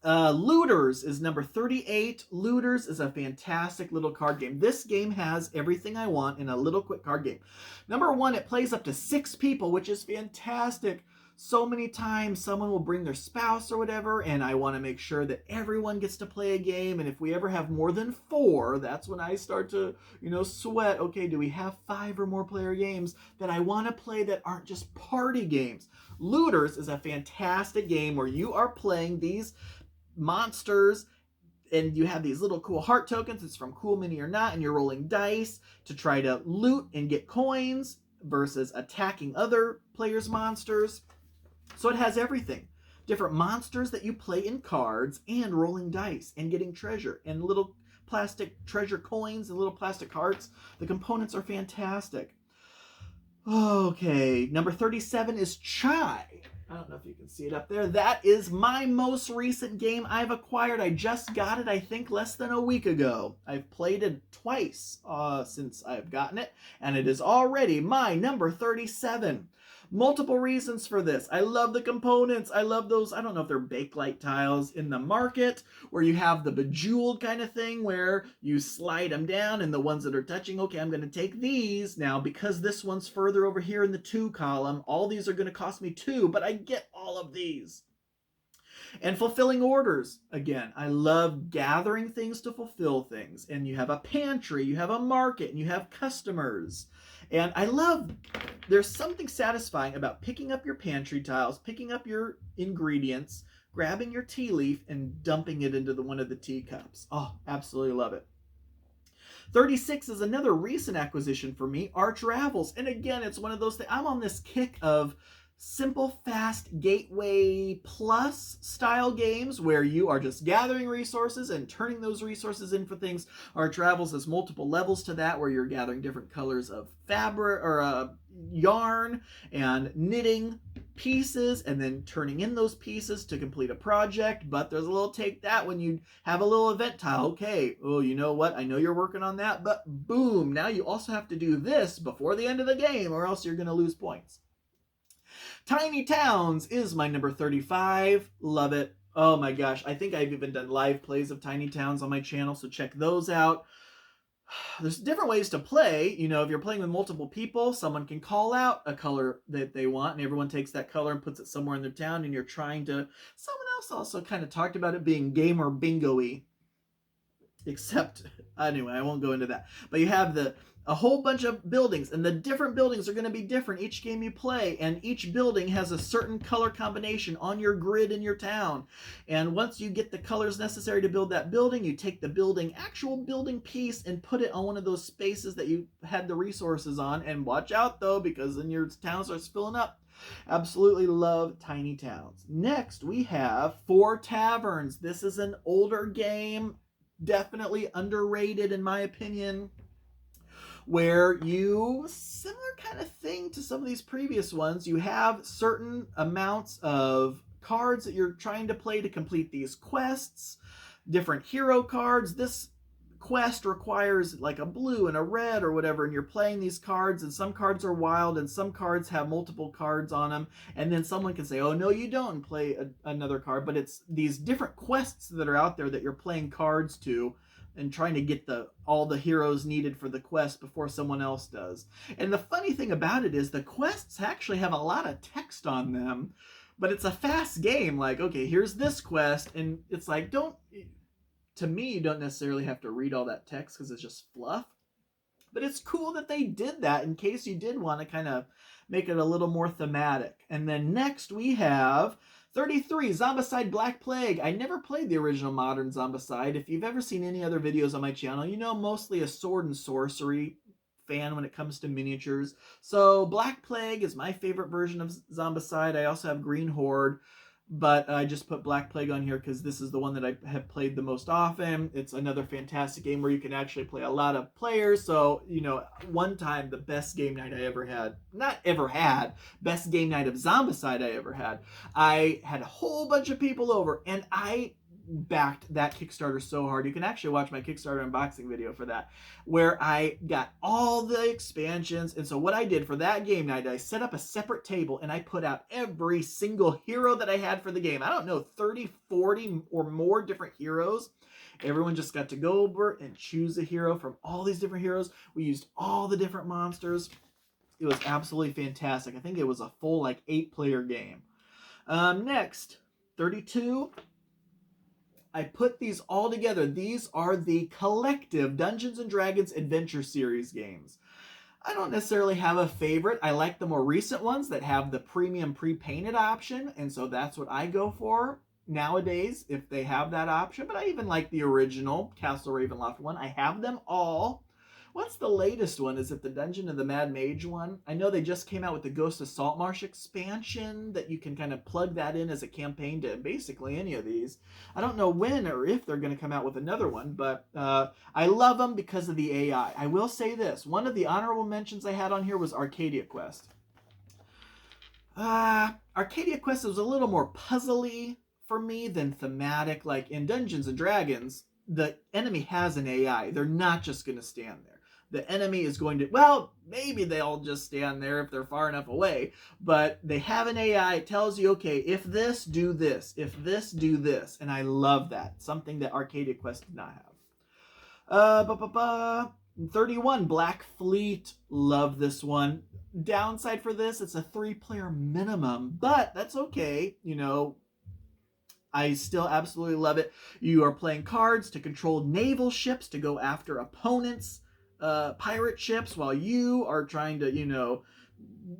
Speaker 1: Looters is number 38. Looters is a fantastic little card game. This game has everything I want in a little quick card game. Number 1, it plays up to 6 people, which is fantastic. So many times someone will bring their spouse or whatever, and I want to make sure that everyone gets to play a game. And if we ever have more than 4, that's when I start to, sweat. Okay, do we have 5 or more player games that I want to play that aren't just party games? Looters is a fantastic game where you are playing these monsters and you have these little cool heart tokens. It's from Cool Mini or Not, and you're rolling dice to try to loot and get coins versus attacking other players' monsters. So it has everything. Different monsters that you play in cards and rolling dice and getting treasure and little plastic treasure coins and little plastic hearts. The components are fantastic. Okay, number 37 is Chai. I don't know if you can see it up there. That is my most recent game I've acquired. I just got it, I think, less than a week ago. I've played it twice since I've gotten it, and it is already my number 37. Multiple reasons for this. I love the components. I love those, I don't know if they're Bakelite tiles in the market, where you have the bejeweled kind of thing where you slide them down and the ones that are touching, okay, I'm going to take these. Now, because this one's further over here in the 2 column, all these are going to cost me 2, but I get all of these. And fulfilling orders. Again, I love gathering things to fulfill things. And you have a pantry, you have a market, and you have customers. And I love, there's something satisfying about picking up your pantry tiles, picking up your ingredients, grabbing your tea leaf, and dumping it into one of the teacups. Oh, absolutely love it. 36 is another recent acquisition for me, Arch Ravels. And again, it's one of those things, I'm on this kick of simple, fast, gateway plus style games where you are just gathering resources and turning those resources in for things. Arch Ravels has multiple levels to that where you're gathering different colors of fabric or yarn and knitting pieces and then turning in those pieces to complete a project. But there's a little take that when you have a little event tile. Okay, oh, you know what? I know you're working on that, but boom, now you also have to do this before the end of the game or else you're going to lose points. Tiny Towns is my number 35. Love it. Oh my gosh. I think I've even done live plays of Tiny Towns on my channel, so check those out. There's different ways to play. If you're playing with multiple people, someone can call out a color that they want, and everyone takes that color and puts it somewhere in their town, and you're trying to... Someone else also kind of talked about it being gamer bingo-y. Except, anyway, I won't go into that. But you have a whole bunch of buildings, and the different buildings are going to be different each game you play, and each building has a certain color combination on your grid in your town. And once you get the colors necessary to build that building, you take the actual building piece and put it on one of those spaces that you had the resources on. And watch out, though, because then your town starts filling up. Absolutely love Tiny Towns. Next, we have Four Taverns. This is an older game, definitely underrated in my opinion, where similar kind of thing to some of these previous ones, you have certain amounts of cards that you're trying to play to complete these quests, different hero cards. This quest requires like a blue and a red or whatever, and you're playing these cards, and some cards are wild and some cards have multiple cards on them, and then someone can say, oh no you don't, and play another card. But it's these different quests that are out there that you're playing cards to and trying to get all the heroes needed for the quest before someone else does. And the funny thing about it is the quests actually have a lot of text on them, but it's a fast game. Like, okay, here's this quest, and it's like, to me, you don't necessarily have to read all that text because it's just fluff. But it's cool that they did that in case you did want to kind of make it a little more thematic. And then next we have 33, Zombicide Black Plague. I never played the original modern Zombicide. If you've ever seen any other videos on my channel, you know I'm mostly a sword and sorcery fan when it comes to miniatures. So Black Plague is my favorite version of Zombicide. I also have Green Horde, but I just put Black Plague on here because this is the one that I have played the most often. It's another fantastic game where you can actually play a lot of players. So, one time the best game night I ever had, best game night of Zombicide I ever had. I had a whole bunch of people over, and I backed that Kickstarter so hard. You can actually watch my Kickstarter unboxing video for that, where I got all the expansions. And so what I did for that game night, I set up a separate table and I put out every single hero that I had for the game. I don't know, 30, 40 or more different heroes. Everyone just got to go over and choose a hero from all these different heroes. We used all the different monsters. It was absolutely fantastic. I think it was a full, like, 8-player game. Next, 32. I put these all together. These are the collective Dungeons & Dragons Adventure Series games. I don't necessarily have a favorite. I like the more recent ones that have the premium pre-painted option, and so that's what I go for nowadays if they have that option. But I even like the original Castle Ravenloft one. I have them all. What's the latest one? Is it the Dungeon of the Mad Mage one? I know they just came out with the Ghost of Saltmarsh expansion that you can kind of plug that in as a campaign to basically any of these. I don't know when or if they're going to come out with another one, but I love them because of the AI. I will say this. One of the honorable mentions I had on here was Arcadia Quest. Arcadia Quest was a little more puzzly for me than thematic. Like in Dungeons & Dragons, the enemy has an AI. They're not just going to stand there. The enemy is going to, well, maybe they'll just stand there if they're far enough away, but they have an AI. It tells you, okay, if this, do this. If this, do this. And I love that. Something that Arcadia Quest did not have. 31, Black Fleet. Love this one. Downside for this, it's a 3-player minimum, but that's okay. You know, I still absolutely love it. You are playing cards to control naval ships to go after opponents' pirate ships while you are trying to, you know,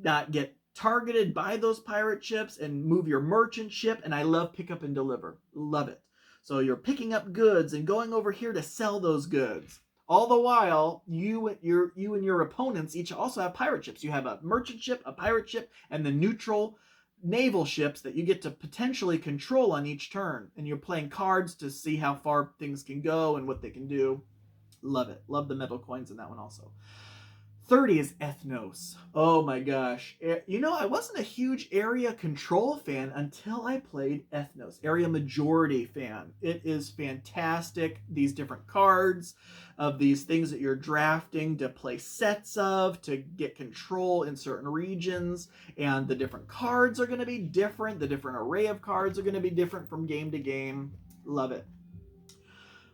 Speaker 1: not get targeted by those pirate ships and move your merchant ship. And I love pick up and deliver. Love it. So you're picking up goods and going over here to sell those goods. All the while, you and your opponents each also have pirate ships. You have a merchant ship, a pirate ship, and the neutral naval ships that you get to potentially control on each turn. And you're playing cards to see how far things can go and what they can do. Love it. Love the metal coins in that one also. 30 is Ethnos. Oh my gosh. You know, I wasn't a huge area control fan until I played Ethnos. Area majority fan. It is fantastic. These different cards of these things that you're drafting to play sets of, to get control in certain regions. And the different cards are going to be different. The different array of cards are going to be different from game to game. Love it.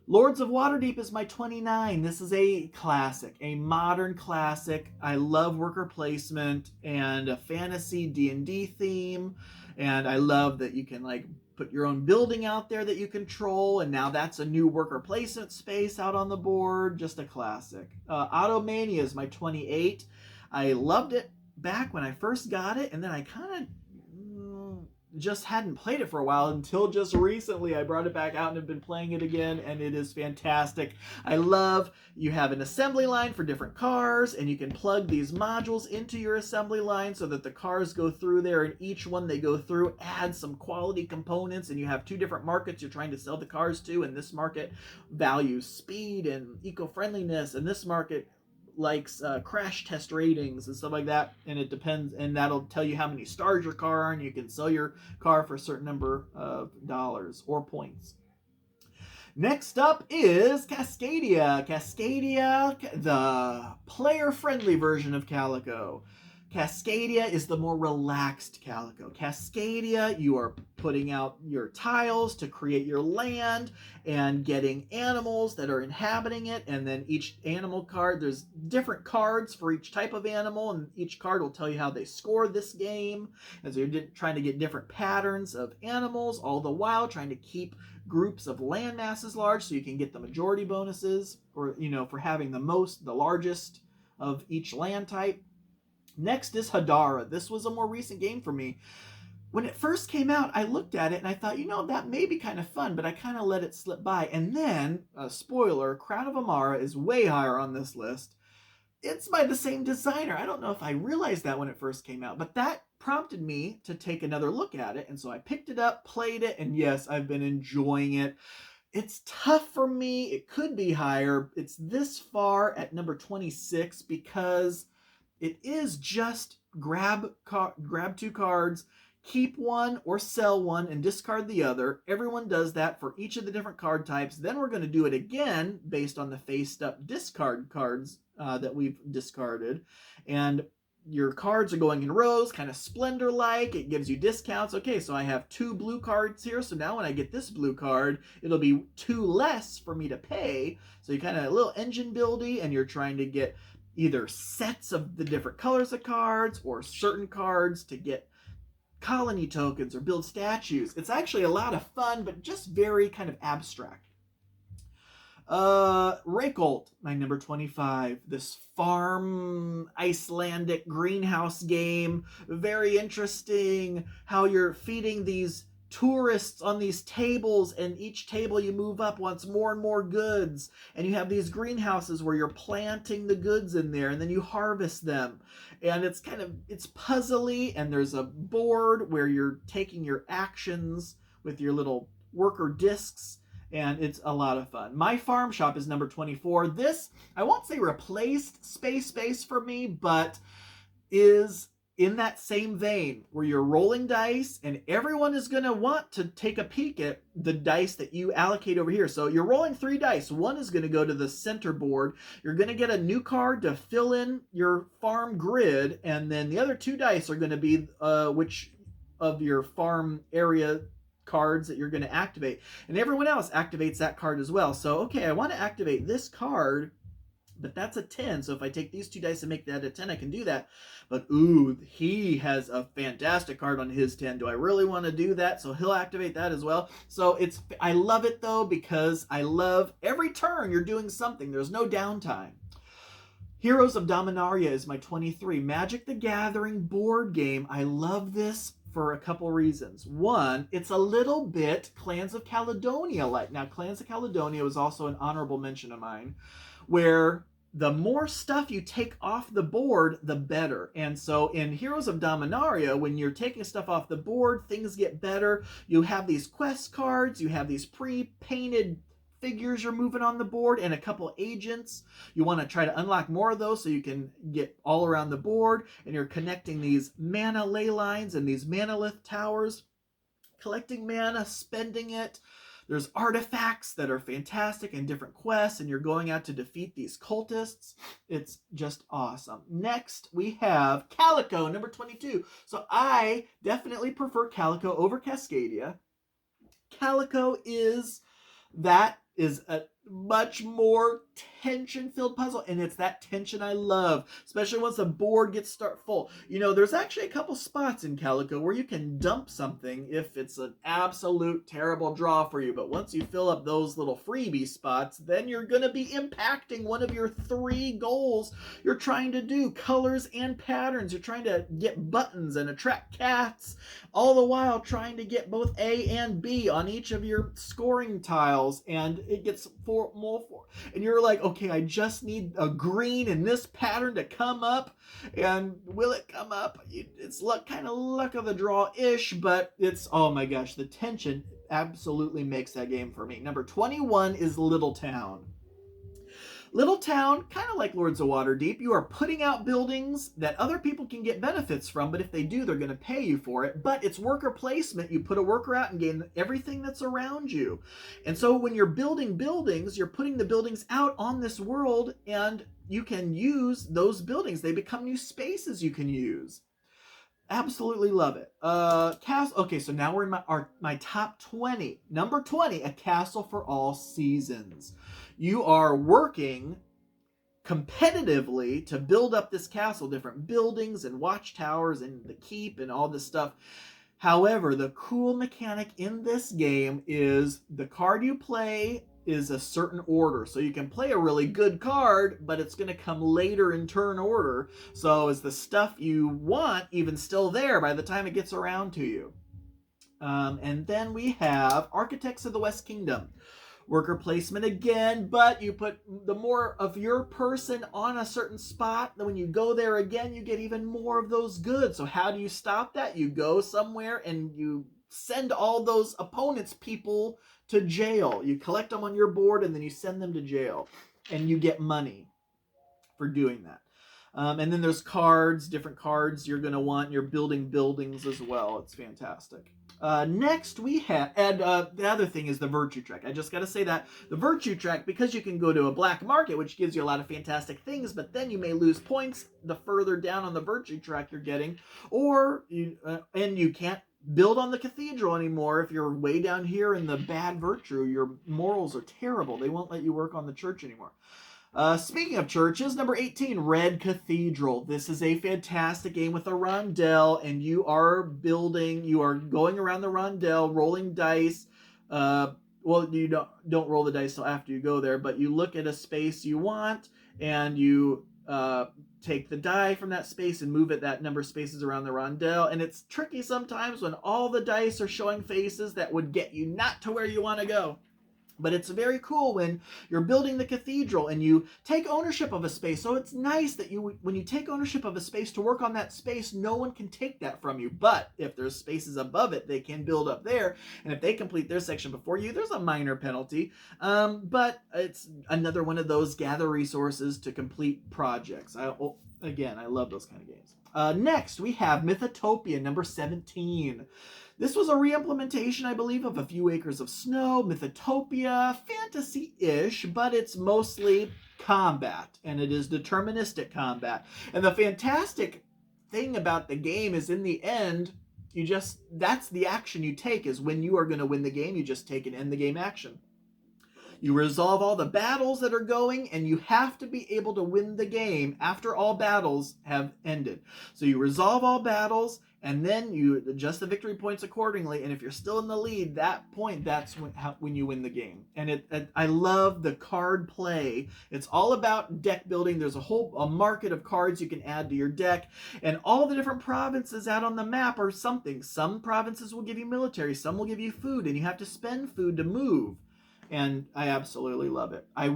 Speaker 1: Lords of Waterdeep is my 29. This is a classic, a modern classic. I love worker placement and a fantasy D&D theme. And I love that you can like put your own building out there that you control. And now that's a new worker placement space out on the board. Just a classic. Automania is my 28. I loved it back when I first got it. And then I kind of just hadn't played it for a while until just recently. I brought it back out and have been playing it again, and it is fantastic. I love you have an assembly line for different cars, and you can plug these modules into your assembly line so that the cars go through there, and each one they go through adds some quality components, and you have 2 different markets you're trying to sell the cars to, and this market values speed and eco-friendliness, and this market likes crash test ratings and stuff like that, and it depends, and that'll tell you how many stars your car are, and you can sell your car for a certain number of dollars or points. Next up is Cascadia. Cascadia, the player-friendly version of Calico. Cascadia is the more relaxed Calico. Cascadia, you are putting out your tiles to create your land and getting animals that are inhabiting it. And then each animal card, there's different cards for each type of animal, and each card will tell you how they score this game. And so you're trying to get different patterns of animals, all the while trying to keep groups of land masses large so you can get the majority bonuses, or, you know, for having the largest of each land type. Next is Hadara. This was a more recent game for me. When it first came out, I looked at it and I thought, you know, that may be kind of fun, but I kind of let it slip by. And then, spoiler, Crown of Amara is way higher on this list. It's by the same designer. I don't know if I realized that when it first came out, but that prompted me to take another look at it. And so I picked it up, played it, and yes, I've been enjoying it. It's tough for me. It could be higher. It's this far at number 26 because it is just grab 2 cards, keep one or sell one and discard the other. Everyone does that for each of the different card types. Then we're going to do it again based on the faced up discard cards that we've discarded. And your cards are going in rows, kind of Splendor-like. It gives you discounts. Okay, so I have 2 blue cards here. So now when I get this blue card, it'll be 2 less for me to pay. So you kind of a little engine buildy, and you're trying to get either sets of the different colors of cards or certain cards to get colony tokens or build statues. It's actually a lot of fun, but just very kind of abstract. Reykholt, my number 25. This farm Icelandic greenhouse game. Very interesting how you're feeding these tourists on these tables, and each table you move up wants more and more goods, and you have these greenhouses where you're planting the goods in there and then you harvest them, and it's puzzly, and there's a board where you're taking your actions with your little worker discs, and it's a lot of fun. My Farm Shop is number 24. This, I won't say replaced Space for me, but is in that same vein where you're rolling dice and everyone is going to want to take a peek at the dice that you allocate over here. So you're rolling 3 dice. One is going to go to the center board. You're going to get a new card to fill in your farm grid, and then the other 2 dice are going to be which of your farm area cards that you're going to activate. And everyone else activates that card as well. So, okay, I want to activate this card, but that's a 10. So if I take these 2 dice and make that a 10, I can do that. But ooh, he has a fantastic card on his 10. Do I really want to do that? So he'll activate that as well. So I love it though, because I love every turn you're doing something. There's no downtime. Heroes of Dominaria is my 23. Magic the Gathering board game. I love this for a couple reasons. One, it's a little bit Clans of Caledonia like. Now, Clans of Caledonia was also an honorable mention of mine, where the more stuff you take off the board, the better. And so in Heroes of Dominaria, when you're taking stuff off the board, things get better. You have these quest cards, you have these pre-painted figures you're moving on the board, and a couple agents. You want to try to unlock more of those so you can get all around the board, and you're connecting these mana ley lines and these manolith towers, collecting mana, spending it. There's artifacts that are fantastic and different quests, and you're going out to defeat these cultists. It's just awesome. Next, we have Calico, number 22. So I definitely prefer Calico over Cascadia. Calico is a much more tension-filled puzzle, and it's that tension I love, especially once the board gets full. You know, there's actually a couple spots in Calico where you can dump something if it's an absolute terrible draw for you, but once you fill up those little freebie spots, then you're going to be impacting one of your 3 goals you're trying to do, colors and patterns. You're trying to get buttons and attract cats, all the while trying to get both A and B on each of your scoring tiles, and it gets and you're like, okay, I just need a green in this pattern to come up, and will it come up? It's kind of luck of the draw-ish, but it's, oh my gosh, the tension absolutely makes that game for me. Number 21 is Little Town. Little Town, kind of like Lords of Waterdeep, you are putting out buildings that other people can get benefits from, but if they do, they're going to pay you for it. But it's worker placement. You put a worker out and gain everything that's around you. And so when you're building buildings, you're putting the buildings out on this world, and you can use those buildings. They become new spaces you can use. Absolutely love it. Castle. Okay, so now we're in my top 20. Number 20, A Castle for All Seasons. You are working competitively to build up this castle, different buildings and watchtowers and the keep and all this stuff. However, the cool mechanic in this game is the card you play is a certain order. So you can play a really good card, but it's going to come later in turn order. So is the stuff you want even still there by the time it gets around to you? And then we have Architects of the West Kingdom. Worker placement again, but you put the more of your person on a certain spot, then when you go there again, you get even more of those goods. So how do you stop that? You go somewhere and you send all those opponents' people to jail. You collect them on your board and then you send them to jail, and you get money for doing that. And then there's cards, different cards you're going to want. You're building buildings as well. It's fantastic. Next we have, and the other thing is the Virtue Track. I just got to say that the Virtue Track, because you can go to a black market, which gives you a lot of fantastic things, but then you may lose points the further down on the Virtue Track you're getting, or and you can't build on the cathedral anymore if you're way down here in the bad virtue. Your morals are terrible. They won't let you work on the church anymore. Speaking of churches, number 18, Red Cathedral. This is a fantastic game with a rondel, and you are going around the rondel, rolling dice. Well, you don't roll the dice till after you go there, but you look at a space you want, and you take the die from that space and move it that number of spaces around the rondel. And it's tricky sometimes when all the dice are showing faces that would get you not to where you want to go. But it's very cool when you're building the cathedral and you take ownership of a space. So it's nice that when you take ownership of a space to work on that space, no one can take that from you. But if there's spaces above it, they can build up there. And if they complete their section before you, there's a minor penalty. But it's another one of those gather resources to complete projects. I love those kind of games. Next, we have Mythotopia number 17. This was a re-implementation, I believe, of A Few Acres of Snow, Mythotopia, fantasy-ish, but it's mostly combat, and it is deterministic combat. And the fantastic thing about the game is, in the end, that's the action you take, is when you are going to win the game, you just take an end the game action. You resolve all the battles that are going, and you have to be able to win the game after all battles have ended. So you resolve all battles, and then you adjust the victory points accordingly. And if you're still in the lead, that's when you win the game. And I love the card play. It's all about deck building. There's a market of cards you can add to your deck, and all the different provinces out on the map are something. Some provinces will give you military, some will give you food, and you have to spend food to move. And I absolutely love it. I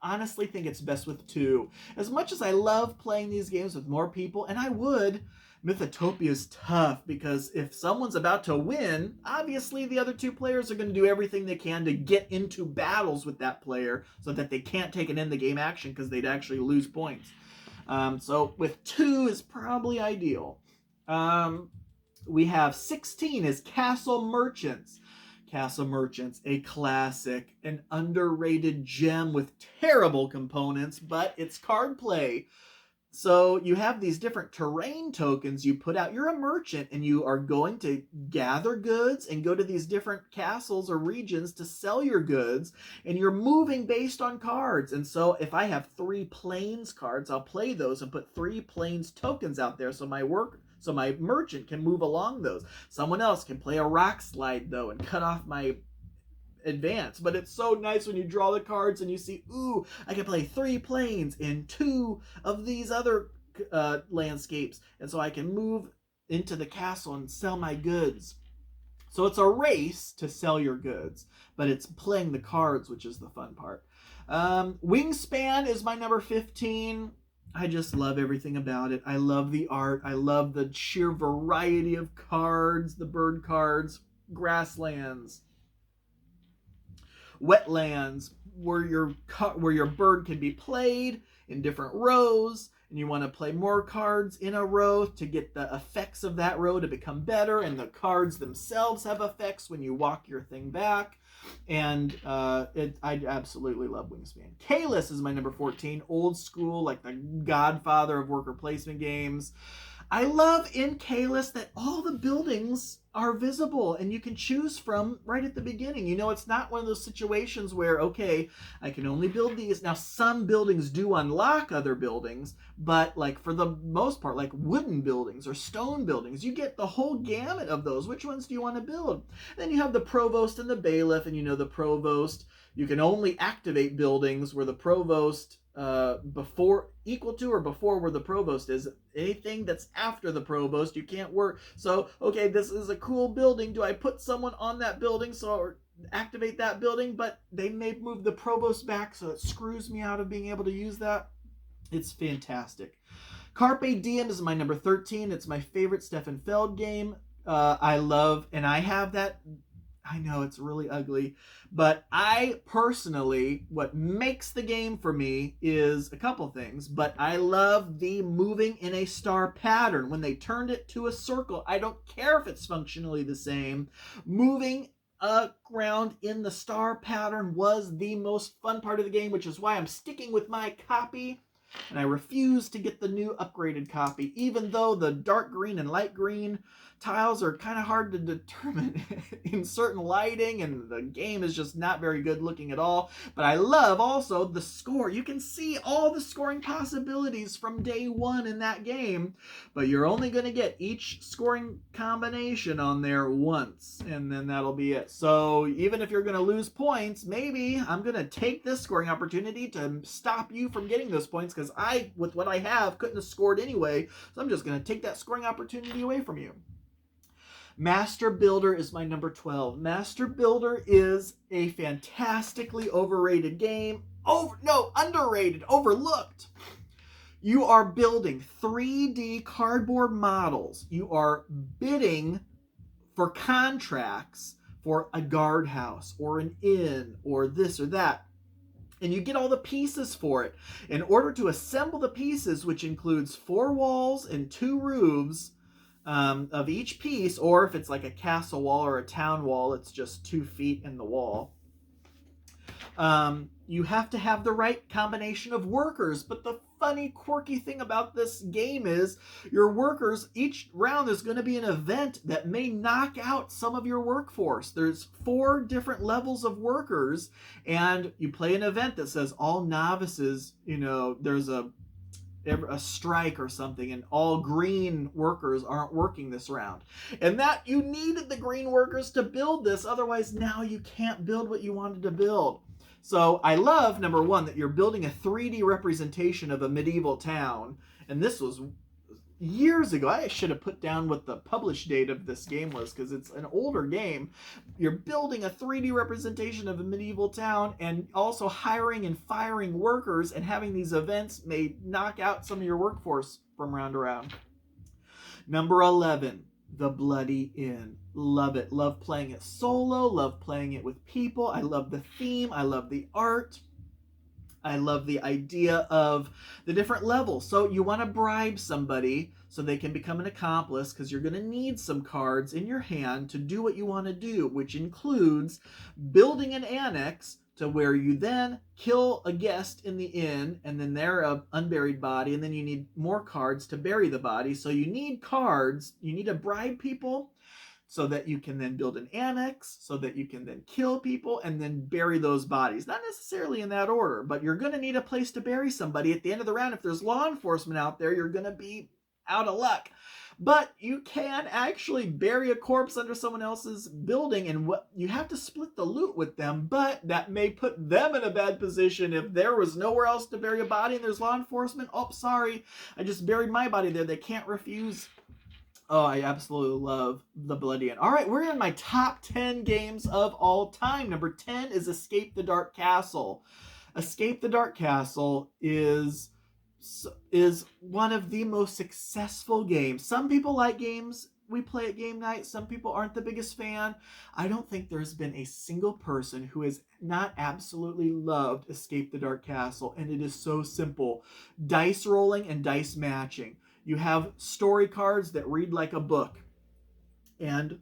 Speaker 1: honestly think it's best with 2. As much as I love playing these games with more people, and Mythotopia is tough, because if someone's about to win, obviously the other 2 players are going to do everything they can to get into battles with that player so that they can't take an end the game action, because they'd actually lose points. So with 2 is probably ideal. We have 16 is Castle Merchants. Castle Merchants, a classic, an underrated gem with terrible components, but it's card play. So you have these different terrain tokens you put out. You're a merchant, and you are going to gather goods and go to these different castles or regions to sell your goods, and you're moving based on cards. And so if I have 3 plains cards, I'll play those and put 3 plains tokens out there so my merchant can move along those. Someone else can play a rock slide, though, and cut off my advance. But it's so nice when you draw the cards and you see, ooh, I can play 3 plains in 2 of these other landscapes. And so I can move into the castle and sell my goods. So it's a race to sell your goods, but it's playing the cards, which is the fun part. Wingspan is my number 15. I just love everything about it. I love the art. I love the sheer variety of cards, the bird cards, grasslands, wetlands, where your bird can be played in different rows, and you want to play more cards in a row to get the effects of that row to become better, and the cards themselves have effects when you walk your thing back. And I absolutely love Wingspan. Caelus is my number 14, old school, like the godfather of worker placement games. I love in Caelus that all the buildings are visible and you can choose from right at the beginning. It's not one of those situations where, okay, I can only build these. Now, some buildings do unlock other buildings, but like for the most part, like wooden buildings or stone buildings, you get the whole gamut of those. Which ones do you want to build? Then you have the provost and the bailiff, and the provost, you can only activate buildings where the provost before where the provost is. Anything that's after the provost, you can't work. So, okay, this is a cool building. Do I put someone on that building or activate that building? But they may move the provost back, so it screws me out of being able to use that. It's fantastic. Carpe Diem is my number 13. It's my favorite Stefan Feld game. I love, and I have that. I know it's really ugly, but I personally, what makes the game for me is a couple things, but I love the moving in a star pattern. When they turned it to a circle, I don't care if it's functionally the same. Moving around in the star pattern was the most fun part of the game, which is why I'm sticking with my copy. And I refuse to get the new upgraded copy, even though the dark green and light green tiles are kind of hard to determine in certain lighting, and the game is just not very good looking at all. But I love also the score. You can see all the scoring possibilities from day one in that game, but you're only going to get each scoring combination on there once, and then that'll be it. So even if you're going to lose points, maybe I'm going to take this scoring opportunity to stop you from getting those points, because I, with what I have, couldn't have scored anyway. So I'm just going to take that scoring opportunity away from you. Master Builder is my number 12. Master Builder is a fantastically overrated game. Underrated, overlooked. You are building 3D cardboard models. You are bidding for contracts for a guardhouse or an inn or this or that. And you get all the pieces for it. In order to assemble the pieces, which includes 4 walls and 2 roofs, of each piece, or if it's like a castle wall or a town wall, it's just 2 feet in the wall. You have to have the right combination of workers. But the funny, quirky thing about this game is your workers, each round is going to be an event that may knock out some of your workforce. There's 4 different levels of workers, and you play an event that says all novices, there's a strike or something, and all green workers aren't working this round. And that you needed the green workers to build this, otherwise now you can't build what you wanted to build. So I love, number 1, that you're building a 3D representation of a medieval town. And this was years ago. I should have put down what the published date of this game was, because it's an older game. You're building a 3D representation of a medieval town, and also hiring and firing workers, and having these events may knock out some of your workforce from round to round. Number 11, The Bloody Inn. Love it. Love playing it solo. Love playing it with people. I love the theme. I love the art. I love the idea of the different levels. So you want to bribe somebody so they can become an accomplice, because you're going to need some cards in your hand to do what you want to do, which includes building an annex to where you then kill a guest in the inn, and then they're an unburied body, and then you need more cards to bury the body. So you need cards. You need to bribe people so that you can then build an annex, so that you can then kill people and then bury those bodies. Not necessarily in that order, but you're going to need a place to bury somebody at the end of the round. If there's law enforcement out there, you're going to be out of luck. But you can actually bury a corpse under someone else's building, and you have to split the loot with them, but that may put them in a bad position. If there was nowhere else to bury a body and there's law enforcement, oh, sorry, I just buried my body there. They can't refuse. Oh, I absolutely love The Bloody Inn. All right, we're in my top 10 games of all time. Number 10 is Escape the Dark Castle. Escape the Dark Castle is one of the most successful games. Some people like games we play at game night. Some people aren't the biggest fan. I don't think there's been a single person who has not absolutely loved Escape the Dark Castle, and it is so simple. Dice rolling and dice matching. You have story cards that read like a book. And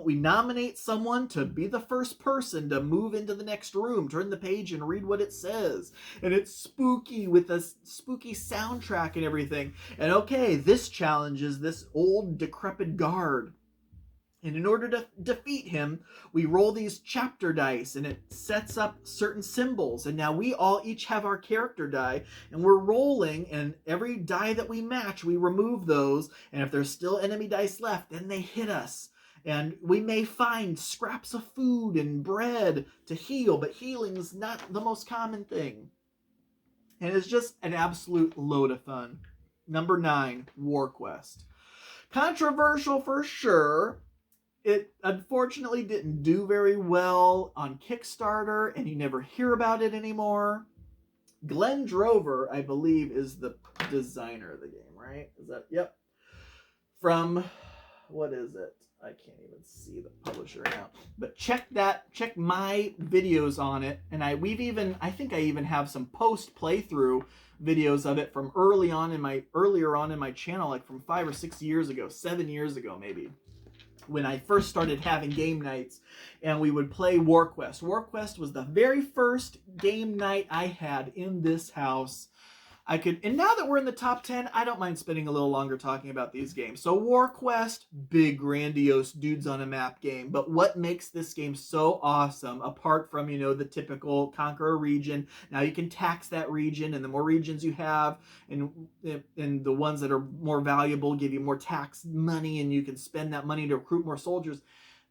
Speaker 1: we nominate someone to be the first person to move into the next room, turn the page and read what it says. And it's spooky with a spooky soundtrack and everything. And okay, this challenges this old decrepit guard. And in order to defeat him, we roll these chapter dice, and it sets up certain symbols. And now we all each have our character die, and we're rolling, and every die that we match, we remove those. And if there's still enemy dice left, then they hit us. And we may find scraps of food and bread to heal, but healing's not the most common thing. And it's just an absolute load of fun. Number 9, War Quest. Controversial for sure. It unfortunately didn't do very well on Kickstarter, and you never hear about it anymore. Glenn Drover, I believe, is the designer of the game, right? Is that, yep. From, what is it? I can't even see the publisher now. But check my videos on it. And I think I even have some post playthrough videos of it from earlier on in my channel, like from 5 or 6 years ago, 7 years ago maybe, when I first started having game nights, and we would play War Quest. War Quest was the very first game night I had in this house. And now that we're in the top 10, I don't mind spending a little longer talking about these games. So War Quest, big, grandiose dudes on a map game. But what makes this game so awesome, apart from, the typical conquer a region, now you can tax that region, and the more regions you have, and the ones that are more valuable give you more tax money, and you can spend that money to recruit more soldiers.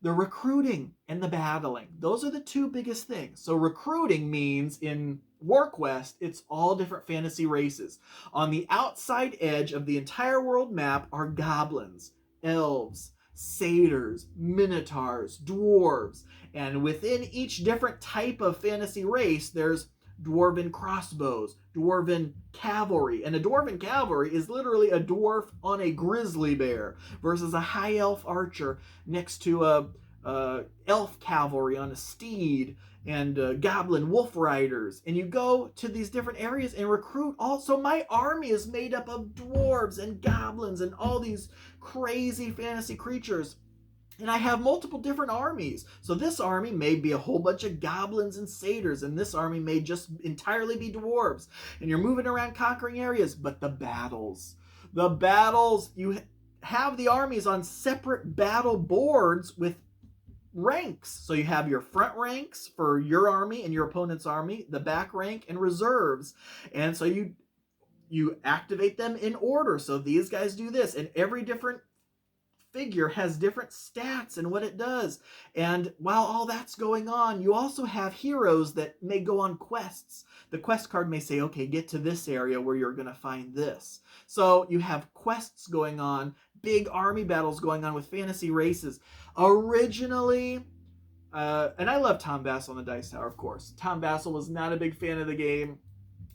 Speaker 1: The recruiting and the battling, those are the two biggest things. So recruiting means in War Quest, it's all different fantasy races. On the outside edge of the entire world map are goblins, elves, satyrs, minotaurs, dwarves. And within each different type of fantasy race, there's dwarven crossbows, dwarven cavalry. And a dwarven cavalry is literally a dwarf on a grizzly bear versus a high elf archer next to a elf cavalry on a steed, and goblin wolf riders. And you go to these different areas and recruit. Also, my army is made up of dwarves and goblins and all these crazy fantasy creatures. And I have multiple different armies. So this army may be a whole bunch of goblins and satyrs, and this army may just entirely be dwarves. And you're moving around conquering areas. But the battles, you have the armies on separate battle boards with ranks. So you have your front ranks for your army and your opponent's army, the back rank and reserves. And so you activate them in order. So these guys do this, and every different figure has different stats and what it does. And while all that's going on, you also have heroes that may go on quests. The quest card may say, okay, get to this area where you're going to find this. So you have quests going on, big army battles going on with fantasy races. Originally, and I love Tom Bassel on the Dice Tower, of course. Tom Bassel was not a big fan of the game.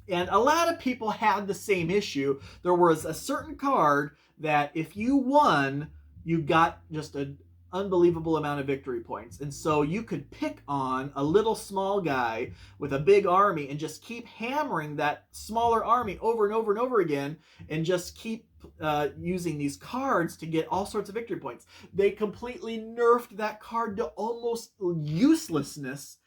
Speaker 1: And a lot of people had the same issue. There was a certain card that if you won, you got just an unbelievable amount of victory points. And so you could pick on a little small guy with a big army and just keep hammering that smaller army over and over and over again, and just keep using these cards to get all sorts of victory points. They completely nerfed that card to almost uselessness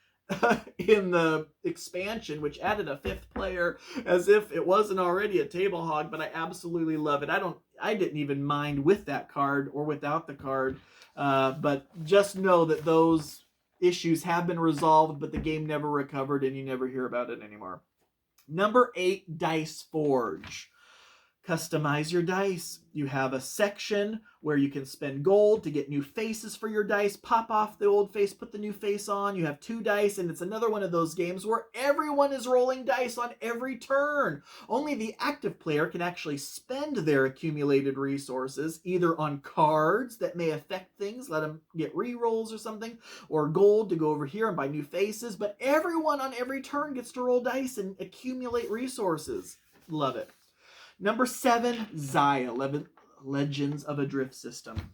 Speaker 1: in the expansion, which added a fifth player as if it wasn't already a table hog. But I absolutely love it. I didn't even mind with that card or without the card. But just know that those issues have been resolved, but the game never recovered, and you never hear about it anymore. Number 8, Dice Forge. Customize your dice. You have a section where you can spend gold to get new faces for your dice, pop off the old face, put the new face on. You have 2 dice, and it's another one of those games where everyone is rolling dice on every turn. Only the active player can actually spend their accumulated resources either on cards that may affect things, let them get re-rolls or something, or gold to go over here and buy new faces. But everyone on every turn gets to roll dice and accumulate resources. Love it. Number 7, Gaia, Legends of a Drift System.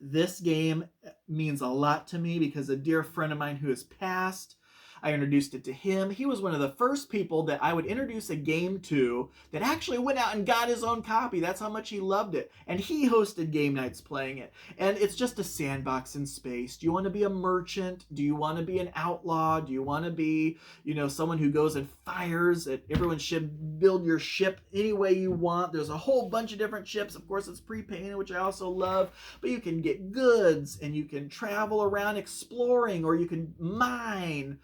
Speaker 1: This game means a lot to me because a dear friend of mine who has passed, I introduced it to him. He was one of the first people that I would introduce a game to that actually went out and got his own copy. That's how much he loved it. And he hosted game nights playing it. And it's just a sandbox in space. Do you want to be a merchant? Do you want to be an outlaw? Do you want to be, someone who goes and fires at everyone's ship? Build your ship any way you want. There's a whole bunch of different ships. Of course, it's pre-painted, which I also love. But you can get goods, and you can travel around exploring, or you can mine,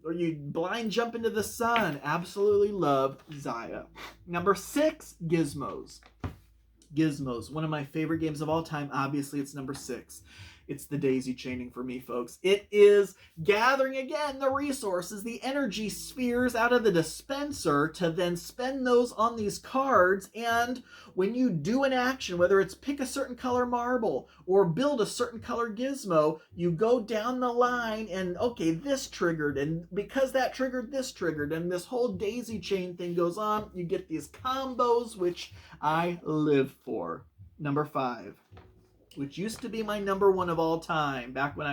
Speaker 1: or you blind jump into the sun. Absolutely love Gaia. Number 6, Gizmos. Gizmos, one of my favorite games of all time. Obviously, it's number 6. It's the daisy chaining for me, folks. It is gathering, again, the resources, the energy spheres out of the dispenser to then spend those on these cards. And when you do an action, whether it's pick a certain color marble or build a certain color gizmo, you go down the line and, okay, this triggered, and because that triggered, this triggered, and this whole daisy chain thing goes on. You get these combos, which I live for. Number 5. Which used to be my number 1 of all time. Back when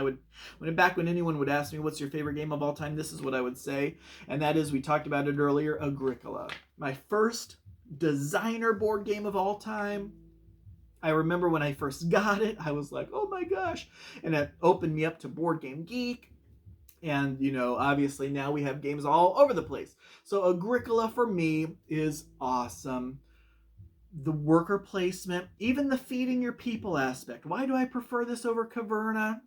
Speaker 1: anyone would ask me, what's your favorite game of all time? This is what I would say. And that is, we talked about it earlier, Agricola. My first designer board game of all time. I remember when I first got it, I was like, oh my gosh. And it opened me up to Board Game Geek. And, you know, obviously now we have games all over the place. So Agricola for me is awesome. The worker placement, even the feeding your people aspect. Why do I prefer this over Caverna?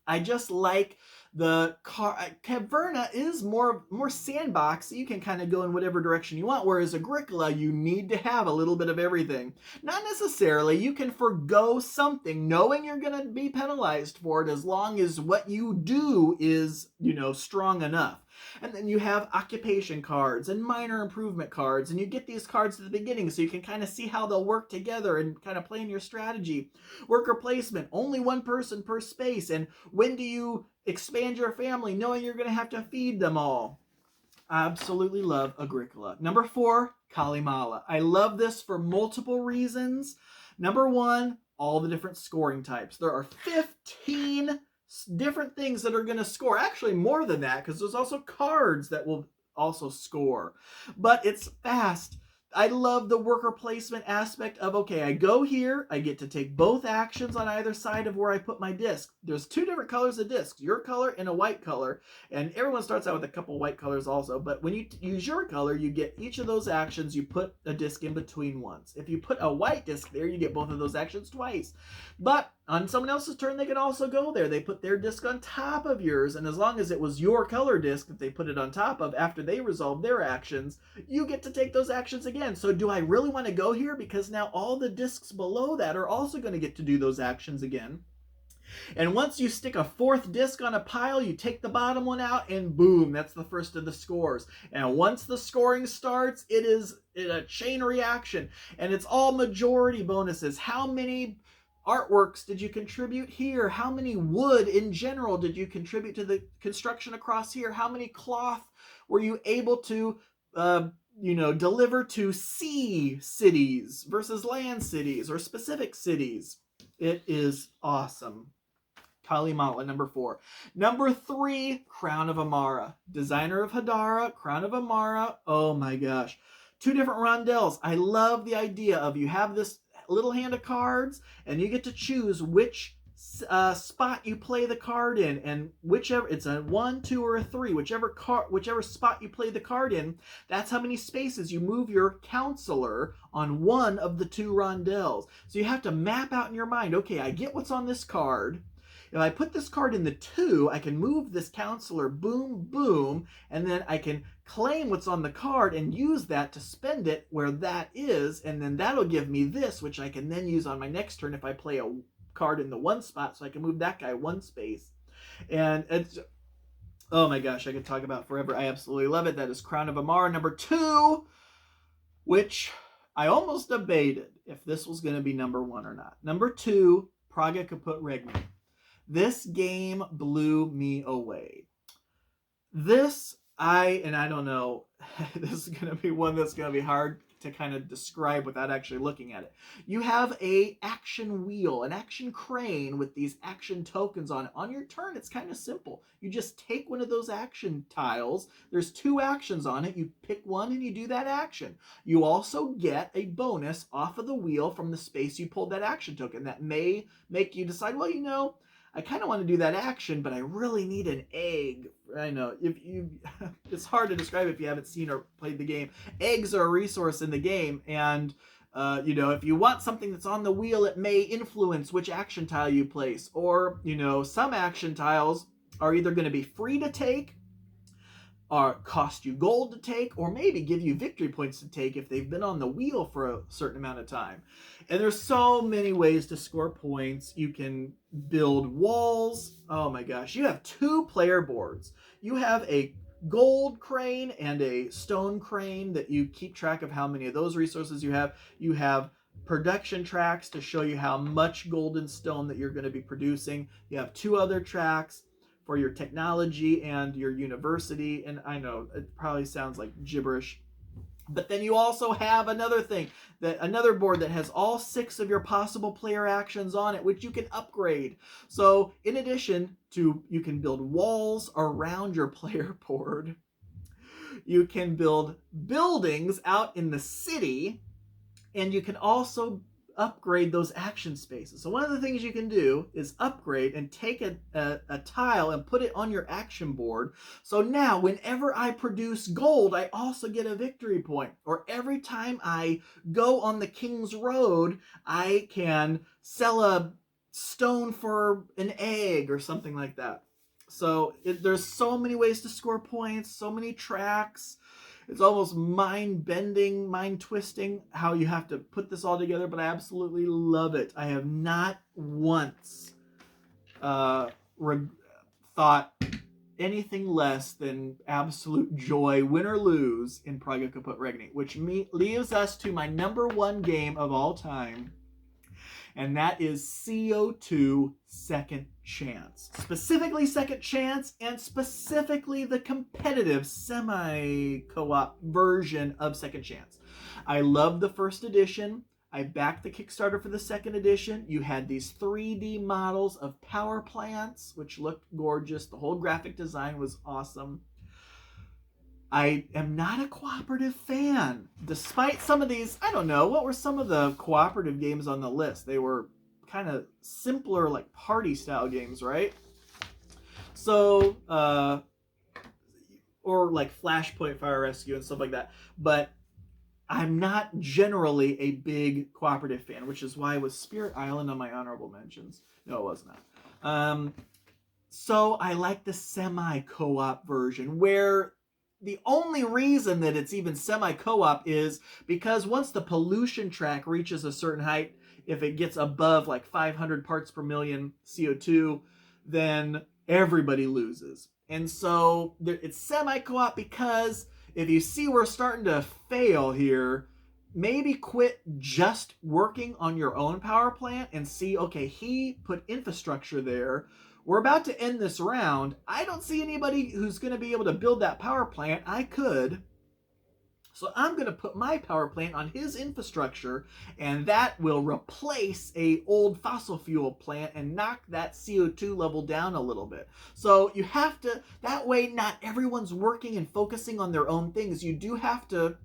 Speaker 1: I just like the Caverna is more sandbox, so you can kind of go in whatever direction you want, whereas Agricola, you need to have a little bit of everything. Not necessarily. You can forgo something knowing you're going to be penalized for it as long as what you do is, you know, strong enough. And then you have occupation cards and minor improvement cards, and you get these cards at the beginning so you can kind of see how they'll work together and kind of play in your strategy. Worker placement, only one person per space, and when do you expand your family knowing you're going to have to feed them all? I absolutely love Agricola. Number 4, Kalimala. I love this for multiple reasons. Number 1, all the different scoring types. There are 15 different things that are going to score. Actually, more than that, because there's also cards that will also score. But it's fast. I love the worker placement aspect of, okay, I go here, I get to take both actions on either side of where I put my disc. There's 2 different colors of discs, your color and a white color, and everyone starts out with a couple white colors also, but when you use your color, you get each of those actions, you put a disc in between once. If you put a white disc there, you get both of those actions twice. But on someone else's turn, they can also go there. They put their disc on top of yours, and as long as it was your color disc that they put it on top of after they resolve their actions, you get to take those actions again. So do I really want to go here? Because now all the discs below that are also going to get to do those actions again. And once you stick a 4th disc on a pile, you take the bottom one out, and boom, that's the first of the scores. And once the scoring starts, it is a chain reaction, and it's all majority bonuses. How many artworks did you contribute here? How many wood in general did you contribute to the construction across here? How many cloth were you able to deliver to sea cities versus land cities or specific cities? It is awesome. Kalimala, number 4. Number 3, Crown of Amara. Designer of Hadara, Crown of Amara. Oh my gosh. 2 different rondels. I love the idea of you have this little hand of cards, and you get to choose which spot you play the card in, and whichever, it's a 1, 2, or a 3, whichever spot you play the card in, that's how many spaces you move your counselor on one of the 2 rondels. So you have to map out in your mind, okay, I get what's on this card. If I put this card in the 2, I can move this counselor, boom, boom, and then I can claim what's on the card and use that to spend it where that is, and then that'll give me this, which I can then use on my next turn if I play a card in the 1 spot, so I can move that guy 1 space. And it's, oh my gosh, I could talk about forever. I absolutely love it. That is Crown of Amara. Number 2, which I almost debated if this was going to be number 1 or not. Number 2, Praga Kaput Regni. This game blew me away. I don't know, this is going to be one that's going to be hard to kind of describe without actually looking at it. You have a action wheel, an action crane with these action tokens on it. On your turn, it's kind of simple. You just take one of those action tiles. There's 2 actions on it. You pick one and you do that action. You also get a bonus off of the wheel from the space you pulled that action token. That may make you decide, well, you know, I kind of want to do that action, but I really need an egg. I know, it's hard to describe if you haven't seen or played the game. Eggs are a resource in the game, and if you want something that's on the wheel, it may influence which action tile you place. Or, some action tiles are either going to be free to take, or cost you gold to take, or maybe give you victory points to take if they've been on the wheel for a certain amount of time. And there's so many ways to score points. You can build walls. Oh my gosh. You have 2 player boards. You have a gold crane and a stone crane that you keep track of how many of those resources you have. You have production tracks to show you how much gold and stone that you're going to be producing. You have 2 other tracks for your technology and your university. And I know it probably sounds like gibberish, but then you also have another board that has all 6 of your possible player actions on it, which you can upgrade. So in addition to, you can build walls around your player board. You can build buildings out in the city, and you can also upgrade those action spaces. So one of the things you can do is upgrade and take a tile and put it on your action board. So now whenever I produce gold, I also get a victory point. Or every time I go on the King's Road, I can sell a stone for an egg or something like that. So there's so many ways to score points, so many tracks. It's almost mind-bending, mind-twisting how you have to put this all together, but I absolutely love it. I have not once thought anything less than absolute joy, win or lose, in Praga Kaput Regni, which leaves us to my #1 game of all time, and that is CO2 Second Chance. Specifically Second Chance, and specifically the competitive semi-co-op version of Second Chance. I love the first edition. I backed the Kickstarter for the second edition. You had these 3D models of power plants, which looked gorgeous. The whole graphic design was awesome. I am not a cooperative fan. Despite some of these, I don't know, what were some of the cooperative games on the list? They were kind of simpler, like party-style games, right? So, or like Flashpoint, Fire Rescue, and stuff like that. But I'm not generally a big cooperative fan, which is why was Spirit Island on my honorable mentions. No, it was not. So I like the semi-co-op version, where the only reason that it's even semi-co-op is because once the pollution track reaches a certain height, if it gets above like 500 parts per million CO2, then everybody loses. And so it's semi-co-op because if you see we're starting to fail here, maybe quit just working on your own power plant and see, okay, he put infrastructure there. We're about to end this round. I don't see anybody who's going to be able to build that power plant. I could. So I'm going to put my power plant on his infrastructure, and that will replace a old fossil fuel plant and knock that CO2 level down a little bit. So you have to, that way not everyone's working and focusing on their own things. You do have to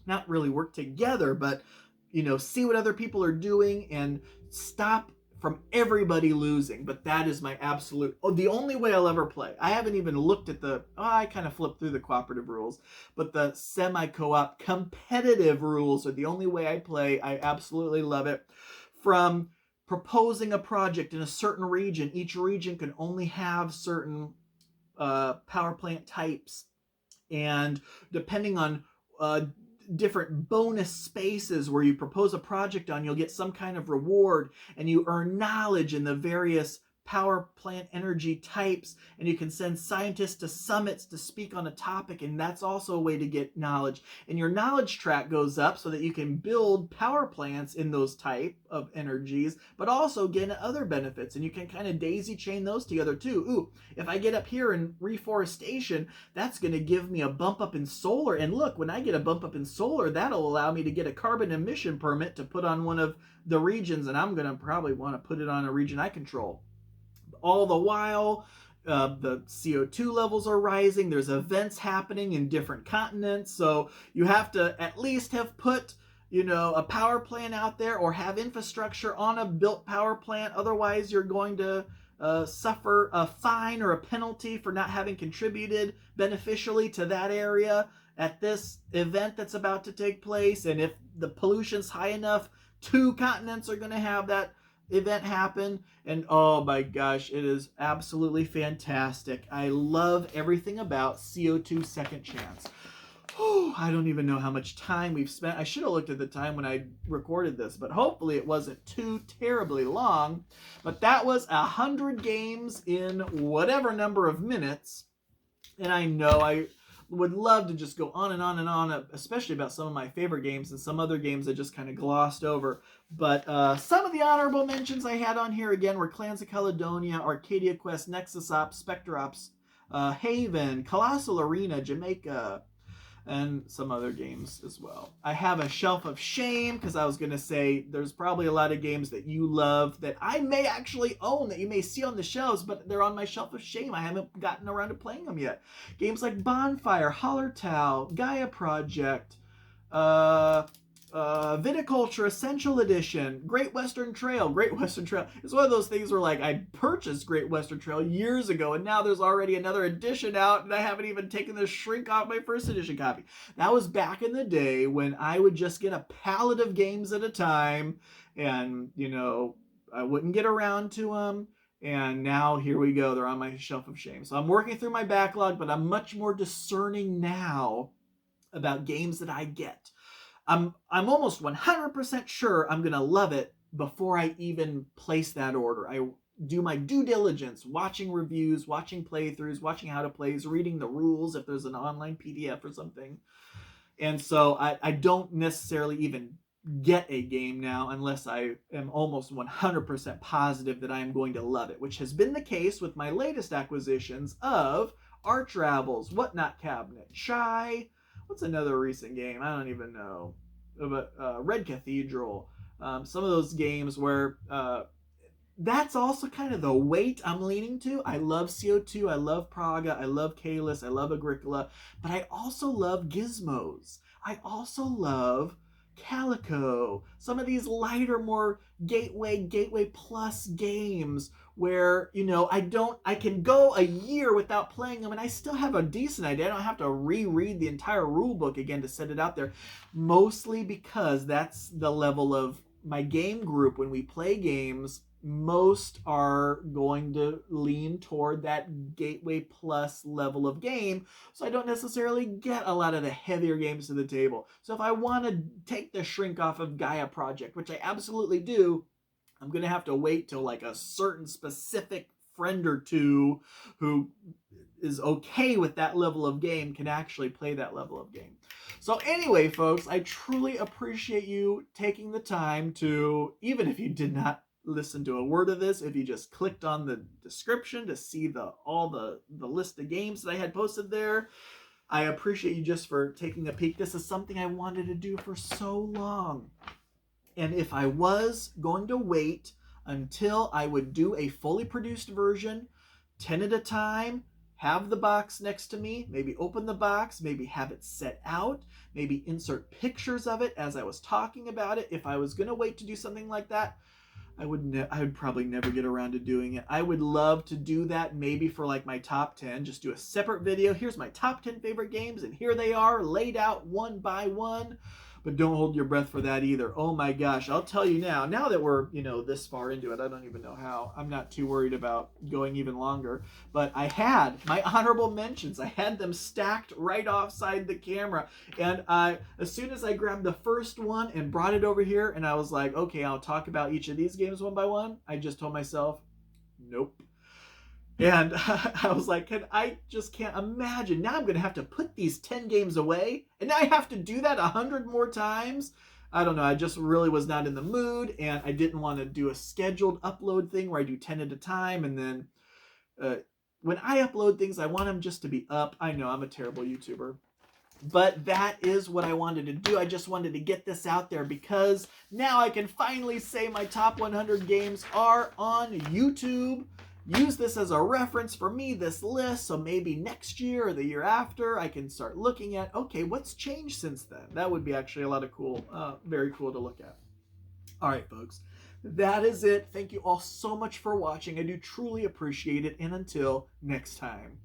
Speaker 1: not really work together, but, you know, see what other people are doing and stop from everybody losing. But that is my absolute, the only way I'll ever play. I haven't even looked at I kind of flipped through the cooperative rules, but the semi-co-op competitive rules are the only way I play. I absolutely love it. From proposing a project in a certain region, each region can only have certain power plant types, and depending on different bonus spaces where you propose a project on, you'll get some kind of reward, and you earn knowledge in the various power plant energy types, and you can send scientists to summits to speak on a topic, and that's also a way to get knowledge. And your knowledge track goes up so that you can build power plants in those type of energies, but also get other benefits, and you can kind of daisy chain those together too. Ooh, if I get up here in reforestation, that's going to give me a bump up in solar, and look, when I get a bump up in solar, that'll allow me to get a carbon emission permit to put on one of the regions, and I'm going to probably want to put it on a region I control. All the while, the CO2 levels are rising. There's events happening in different continents. So you have to at least have put, a power plant out there or have infrastructure on a built power plant. Otherwise, you're going to suffer a fine or a penalty for not having contributed beneficially to that area at this event that's about to take place. And if the pollution's high enough, 2 continents are going to have that event happen. And oh my gosh, it is absolutely fantastic. I love everything about CO2 Second Chance. I don't even know how much time we've spent. I should have looked at the time when I recorded this, but hopefully it wasn't too terribly long. But that was 100 games in whatever number of minutes. And I know I would love to just go on and on and on, especially about some of my favorite games and some other games I just kind of glossed over. But some of the honorable mentions I had on here, again, were Clans of Caledonia, Arcadia Quest, Nexus Ops, Spectre Ops, Haven, Colossal Arena, Jamaica, and some other games as well. I have a shelf of shame because I was going to say there's probably a lot of games that you love that I may actually own that you may see on the shelves, but they're on my shelf of shame. I haven't gotten around to playing them yet. Games like Bonfire, Hallertau, Gaia Project, Viticulture Essential Edition, Great Western Trail. Great Western Trail. It's one of those things where like I purchased Great Western Trail years ago, and now there's already another edition out, and I haven't even taken the shrink off my first edition copy. That was back in the day when I would just get a pallet of games at a time, and you know, I wouldn't get around to them. And now here we go. They're on my shelf of shame. So I'm working through my backlog, but I'm much more discerning now about games that I get. I'm almost 100% sure I'm going to love it before I even place that order. I do my due diligence, watching reviews, watching playthroughs, watching how to play, reading the rules if there's an online PDF or something. And so I don't necessarily even get a game now unless I am almost 100% positive that I am going to love it, which has been the case with my latest acquisitions of Arch Ravels, Whatnot Cabinet, Chai. What's another recent game? I don't even know. But Red Cathedral. Some of those games where that's also kind of the weight I'm leaning to. I love CO2, I love Praga, I love Kalis, I love Agricola, but I also love Gizmos. I also love Calico. Some of these lighter, more gateway plus games where, you know, I can go a year without playing them and I still have a decent idea. I don't have to reread the entire rule book again to set it out there. Mostly because that's the level of my game group. When we play games, most are going to lean toward that gateway plus level of game. So I don't necessarily get a lot of the heavier games to the table. So if I want to take the shrink off of Gaia Project, which I absolutely do, I'm going to have to wait till like a certain specific friend or two who is okay with that level of game can actually play that level of game. So anyway, folks, I truly appreciate you taking the time to, even if you did not listen to a word of this, if you just clicked on the description to see all the list of games that I had posted there, I appreciate you just for taking a peek. This is something I wanted to do for so long. And if I was going to wait until I would do a fully produced version, 10 at a time, have the box next to me, maybe open the box, maybe have it set out, maybe insert pictures of it as I was talking about it. If I was going to wait to do something like that, I would probably never get around to doing it. I would love to do that maybe for like my top 10, just do a separate video. Here's my top 10 favorite games, and here they are laid out one by one. But don't hold your breath for that either. Oh my gosh, I'll tell you now that we're, you know, this far into it, I don't even know how. I'm not too worried about going even longer. But I had my honorable mentions. I had them stacked right offside the camera. And as soon as I grabbed the first one and brought it over here, and I was like, okay, I'll talk about each of these games one by one, I just told myself, nope. And I was like, I just can't imagine. Now I'm going to have to put these 10 games away. And now I have to do that 100 more times. I don't know. I just really was not in the mood. And I didn't want to do a scheduled upload thing where I do 10 at a time. And then when I upload things, I want them just to be up. I know I'm a terrible YouTuber. But that is what I wanted to do. I just wanted to get this out there because now I can finally say my top 100 games are on YouTube. Use this as a reference for me, this list, so maybe next year or the year after I can start looking at, okay, what's changed since then? That would be actually a lot of cool, very cool to look at. All right, folks, that is it. Thank you all so much for watching. I do truly appreciate it, and until next time.